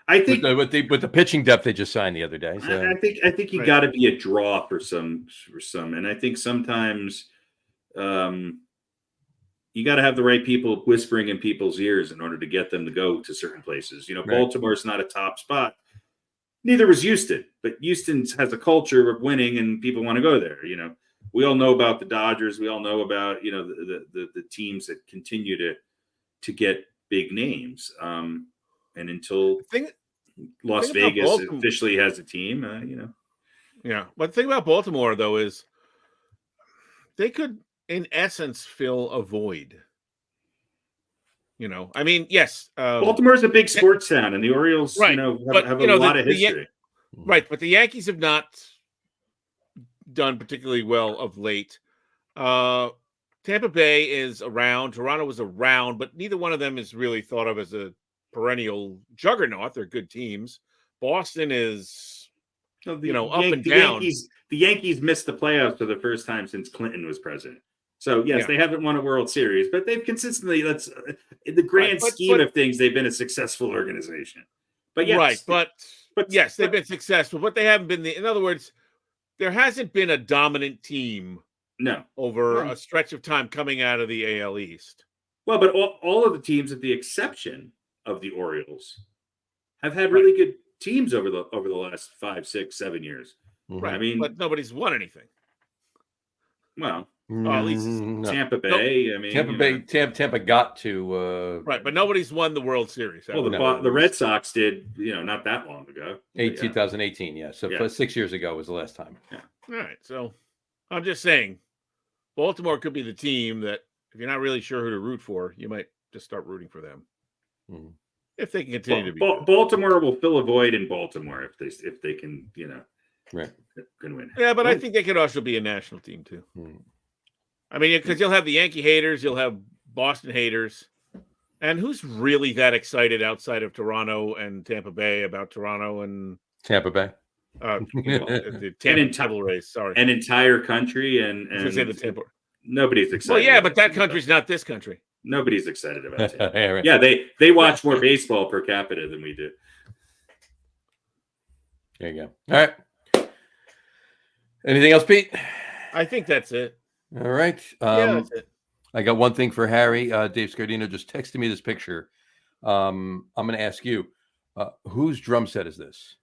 I think with the pitching depth they just signed the other day. So. I think you got to be a draw for some, and I think sometimes you got to have the right people whispering in people's ears in order to get them to go to certain places. Baltimore's not a top spot. Neither was Houston, but Houston has a culture of winning, and people want to go there. We all know about the Dodgers. We all know about the teams that continue to get big names. And until Las Vegas officially has a team, Yeah. But the thing about Baltimore, though, is they could, in essence, fill a void. I mean, yes. Baltimore's a big sports town, and the Orioles, have a lot of history. Right. But the Yankees have not done particularly well of late. Tampa Bay is around. Toronto was around, but neither one of them is really thought of as a perennial juggernaut. They're good teams. Boston is, up and down. The Yankees missed the playoffs for the first time since Clinton was president. So yes, they haven't won a World Series, but they've consistently, in the grand scheme of things, they've been a successful organization. But yes, they've been successful, but they haven't been in other words, there hasn't been a dominant team over a stretch of time coming out of the AL East. Well, but all of the teams, with the exception of the Orioles, have had really good teams over the last 5, 6, 7 years. Right. I mean, but nobody's won anything. Well, at least Tampa Bay. Tampa got to right, but nobody's won the World Series. Well, the Red Sox did, not that long ago. 2018, yeah. So 6 years ago was the last time. Yeah. All right. So I'm just saying, Baltimore could be the team that, if you're not really sure who to root for, you might just start rooting for them. Mm-hmm. If they can continue to be Baltimore will fill a void in Baltimore if they can, can win. Yeah, but I think they could also be a national team too. Mm-hmm. I mean, because you'll have the Yankee haters, you'll have Boston haters, and who's really that excited outside of Toronto and Tampa Bay about Toronto and Tampa Bay? The Tampa race. Sorry, an entire country and the Tampa. Nobody's excited. Well, yeah, but that country's not this country. Nobody's excited about it. Right. Yeah, they watch more baseball per capita than we do. There you go. All right. Anything else, Pete? I think that's it. All right. That's it. I got one thing for Harry. Dave Scardino just texted me this picture. I'm going to ask you, whose drum set is this?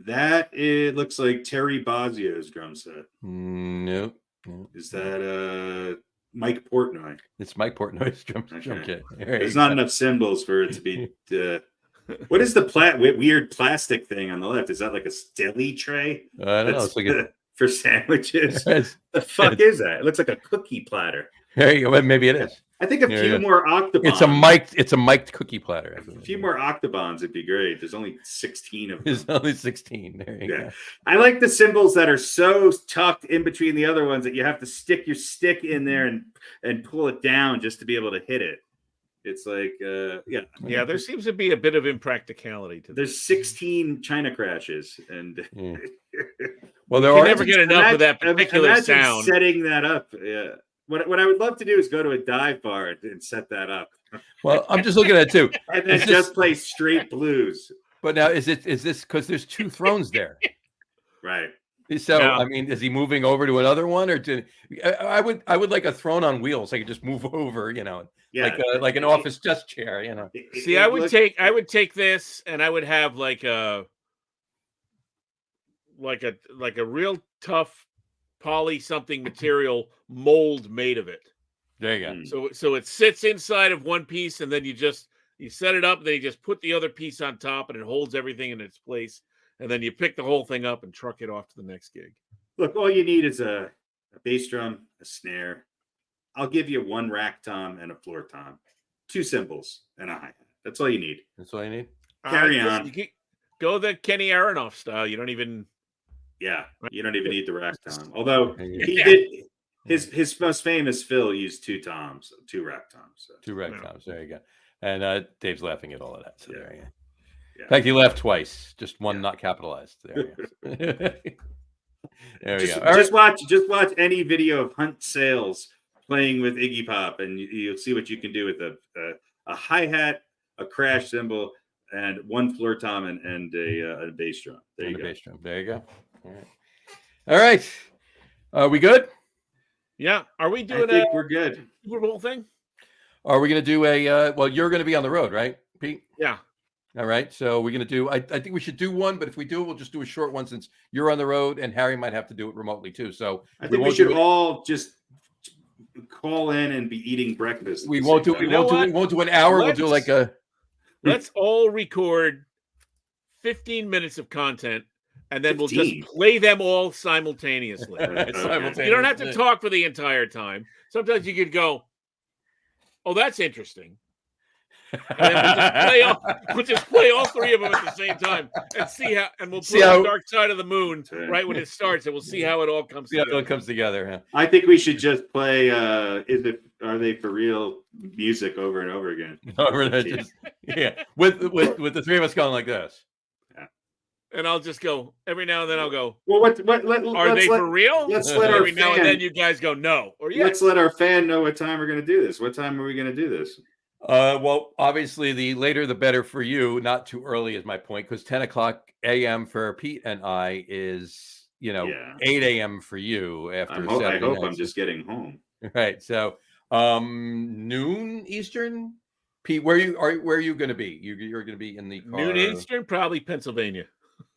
It looks like Terry Bozzio's drum set. No. Is that Mike Portnoy? It's Mike Portnoy's drum kit. There's not enough symbols for it to be. What is the weird plastic thing on the left? Is that like a deli tray? I don't know. It's like for sandwiches. The fuck is that? It looks like a cookie platter. There you go. Well, maybe it is. I think a few more octobons. It's a mic'd cookie platter. A few more octobons would be great. There's only 16 of them. There's only 16. There you go. I like the symbols that are so tucked in between the other ones that you have to stick your stick in there and pull it down just to be able to hit it. It's like, yeah. There seems to be a bit of impracticality to this. There's 16 China crashes, and well, you can never get enough of that particular sound. Setting that up, yeah. What I would love to do is go to a dive bar and set that up. Well, I'm just looking at it too, and then just play straight blues. But now, is this because there's two thrones there? Right. So I mean, is he moving over to another one, or I would like a throne on wheels. I could just move over, like an office desk chair, See, I would take this, and I would have like a real tough poly something material mold made of it. There you go. So it sits inside of one piece, and then you set it up, and then you just put the other piece on top, and it holds everything in its place. And then you pick the whole thing up and truck it off to the next gig. Look, all you need is a bass drum, a snare. I'll give you one rack tom and a floor tom, 2 cymbals, and a hi-hat. That's all you need. That's all you need. Carry on. Go the Kenny Aronoff style. You don't even need the rack tom. Although he did his most famous fill used 2 toms, 2 rack toms. So. 2 rack toms. There you go. And Dave's laughing at all of that. So there you go. In fact, he laughed twice. Just one not capitalized. There we go. There we go. Just watch any video of Hunt Sales playing with Iggy Pop, and you'll see what you can do with a hi-hat, a crash cymbal, and 1 floor tom and a bass drum. There you go. Bass drum. There you go. All right. Are we good? Yeah. Are we doing? I think we're good. Super Bowl thing. Are we going to do a? Well, you're going to be on the road, right, Pete? Yeah. All right, so we're going to do, I think we should do one, but if we do, we'll just do a short one since you're on the road and Harry might have to do it remotely too. So I think we should all just call in and be eating breakfast. We won't do an hour. We'll do like a. Let's all record 15 minutes of content and then we'll just play them all simultaneously. You don't have to talk for the entire time. Sometimes you could go, oh, that's interesting. And then we'll just play all 3 of them at the same time and see how, and we'll play the Dark Side of the Moon right when it starts, and we'll see how it all comes together. How it comes together. Yeah. I think we should just play Are They For Real music over and over again. With the 3 of us going like this. And I'll just go every now and then. I'll go. Well, are they for real? Let's let every now and then you guys go no or yes. Let's let our fan know what time we're going to do this. What time are we going to do this? Well, obviously, the later the better for you. Not too early is my point, because 10 o'clock a.m. for Pete and I is 8 a.m. for you after. I hope I'm just getting home. Right. So noon Eastern. Pete, where are you going to be? You're going to be in the car. Noon Eastern, probably Pennsylvania.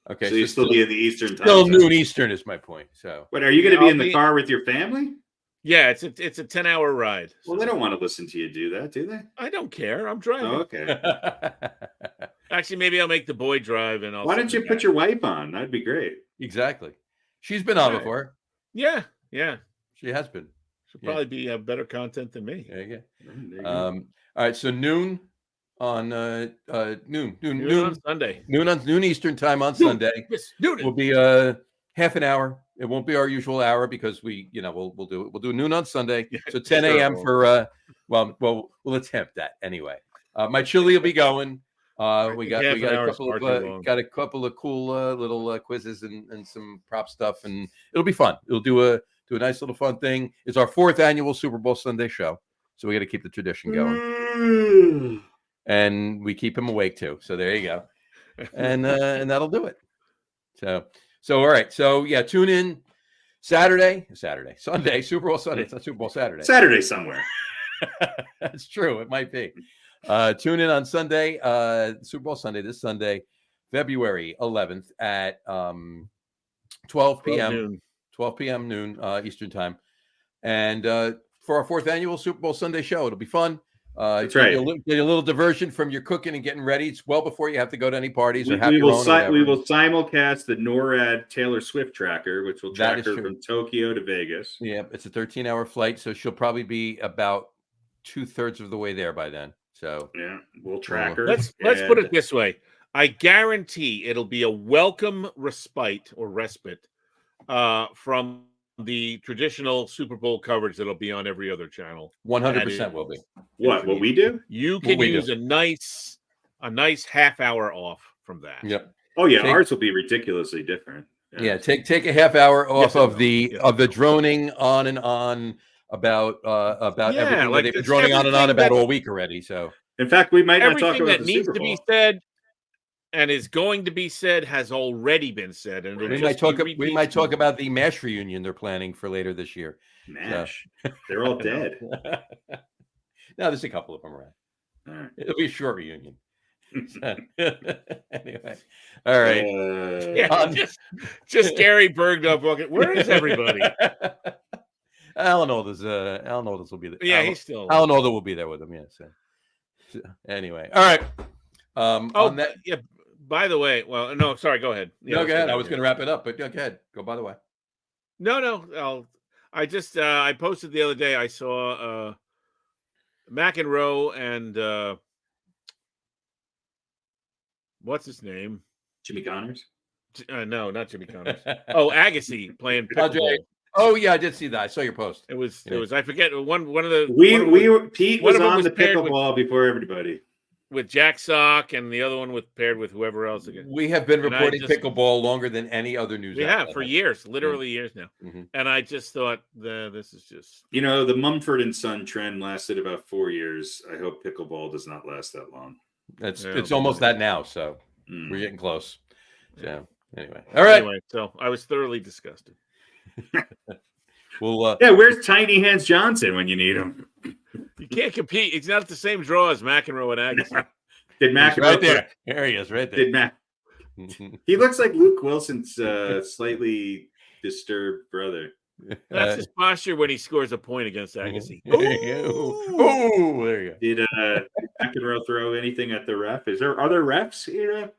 Okay, so you still be in the Eastern time. Still noon Eastern is my point. So, wait, are you going to be in the car with your family? Yeah, it's a 10-hour ride. Well, they don't want to listen to you do that, do they? I don't care. I'm driving. Oh, okay. Actually, maybe I'll make the boy drive, and why don't you put your wife on? That'd be great. Exactly. She's been on before. Yeah. She has been. She'll probably be better content than me. There you go. All right, so noon on noon on Sunday. Noon Eastern time on Sunday. Will be half an hour. It won't be our usual hour because we'll do it. We'll do noon on Sunday. So 10 a.m. for we'll attempt that anyway. My chili will be going. We got a couple of cool little quizzes and some prop stuff, and it'll be fun. It'll do a nice little fun thing. It's our 4th annual Super Bowl Sunday show, so we got to keep the tradition going. And we keep him awake too. So there you go, and that'll do it. So all right. So yeah, tune in Sunday, Super Bowl Sunday. It's not Super Bowl Saturday. Saturday somewhere. That's true. It might be. Tune in on Sunday, Super Bowl Sunday, this Sunday, February 11th at 12 p.m. 12 p.m. noon Eastern time. And for our 4th annual Super Bowl Sunday show, it'll be fun. That's right. Get a little diversion from your cooking and getting ready. It's well before you have to go to any parties or have We your will own. Or whatever. we will simulcast the NORAD Taylor Swift tracker, which will That track is her true. from Tokyo to Vegas. Yeah, it's a 13-hour flight, so she'll probably be about 2/3 of the way there by then. So yeah, we'll track her. Let's put it this way. I guarantee it'll be a welcome respite from the traditional Super Bowl coverage that'll be on every other channel. 100% will be. What we do? You can use a nice half hour off from that. Yep. Oh yeah, ours will be ridiculously different. Yeah, take a half hour off of the Yes, droning on and on about everything that they've been droning on and on about all week already. So in fact, we might not talk everything about that the needs Super to Bowl. be said and is going to be said has already been said, and we might talk about the MASH reunion they're planning for later this year. MASH, they're all dead. No, there's a couple of them around. All right. It'll be a short reunion. Anyway, all right. Just Gary Bergdorf walking. Where is everybody? Alan Aldous will be there. Yeah, he's still. Alan Alda will be there with him. Yeah. So anyway, all right. On that, yeah. By the way, well, no, sorry. Go ahead. Yeah, no, go ahead. I was going to wrap it up, but go ahead. Go. By the way. No. I posted the other day. I saw McEnroe and what's his name? Jimmy Connors? No, not Jimmy Connors. Oh, Agassi playing pickleball. Oh yeah, I did see that. I saw your post. It was. I forget one of the. Pete was on the pickleball before everybody. With Jack Sock and the other one paired with whoever else again. We have been reporting pickleball longer than any other news. We have for years, literally years now. Mm-hmm. And I just thought this is just. The Mumford and Son trend lasted about 4 years. I hope pickleball does not last that long. It's almost that now, so we're getting close. So anyway, all right. Anyway, so I was thoroughly disgusted. Well, where's Tiny Hands Johnson when you need him? You can't compete. He's not the same draw as McEnroe and Agassi. Did McEnroe right there? There he is, right there. Did Mac? He looks like Luke Wilson's slightly disturbed brother. That's his posture when he scores a point against Agassi. There you go. There you go. Did McEnroe throw anything at the ref? Are there refs?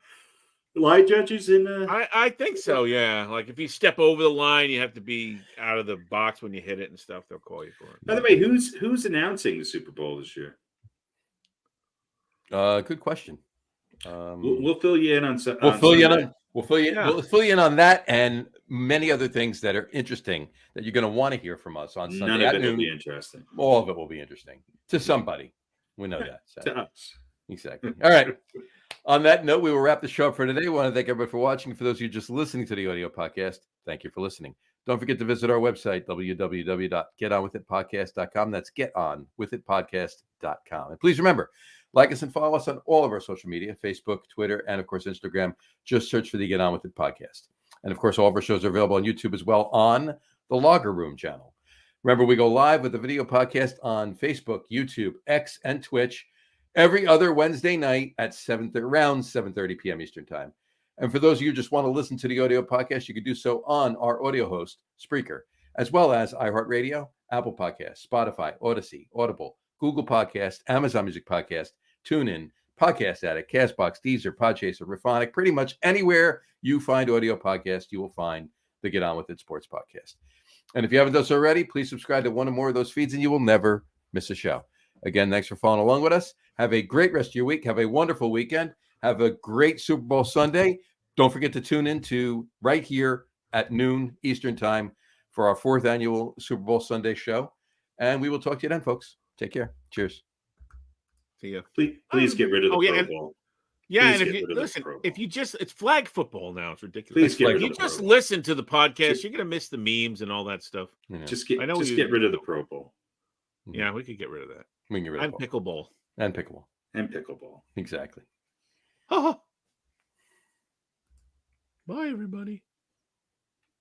Lie judges in? I think so. Yeah, like if you step over the line, you have to be out of the box when you hit it and stuff. They'll call you for it. By the way, who's announcing the Super Bowl this year? Good question. We'll fill you in on. We'll fill you in on that and many other things that are interesting that you're going to want to hear from us on Sunday. None of it will be interesting. All of it will be interesting to somebody. We know that. So. To us. Exactly. All right. On that note, we will wrap the show up for today. We want to thank everybody for watching. For those of you just listening to the audio podcast, thank you for listening. Don't forget to visit our website, www.getonwithitpodcast.com. That's getonwithitpodcast.com. And please remember, like us and follow us on all of our social media, Facebook, Twitter, and, of course, Instagram. Just search for the Get On With It podcast. And, of course, all of our shows are available on YouTube as well on the Logger Room channel. Remember, we go live with the video podcast on Facebook, YouTube, X, and Twitch every other Wednesday night at around 7:30 p.m. Eastern Time. And for those of you who just want to listen to the audio podcast, you can do so on our audio host, Spreaker, as well as iHeartRadio, Apple Podcasts, Spotify, Odyssey, Audible, Google Podcast, Amazon Music Podcast, TuneIn, Podcast Addict, Castbox, Deezer, Podchaser, Raphonic. Pretty much anywhere you find audio podcasts, you will find the Get On With It Sports Podcast. And if you haven't done so already, please subscribe to one or more of those feeds and you will never miss a show. Again, thanks for following along with us. Have a great rest of your week. Have a wonderful weekend. Have a great Super Bowl Sunday. Don't forget to tune in to right here at noon Eastern Time for our 4th annual Super Bowl Sunday show. And we will talk to you then, folks. Take care. Cheers. See ya. Please get rid of the Pro Bowl. Yeah, and if you just, it's flag football now. It's ridiculous. If you just listen to the podcast, you're going to miss the memes and all that stuff. Just get rid of the Pro Bowl. Yeah, we could get rid of that. We can get rid of pickleball. And pickleball. Exactly. Bye, everybody.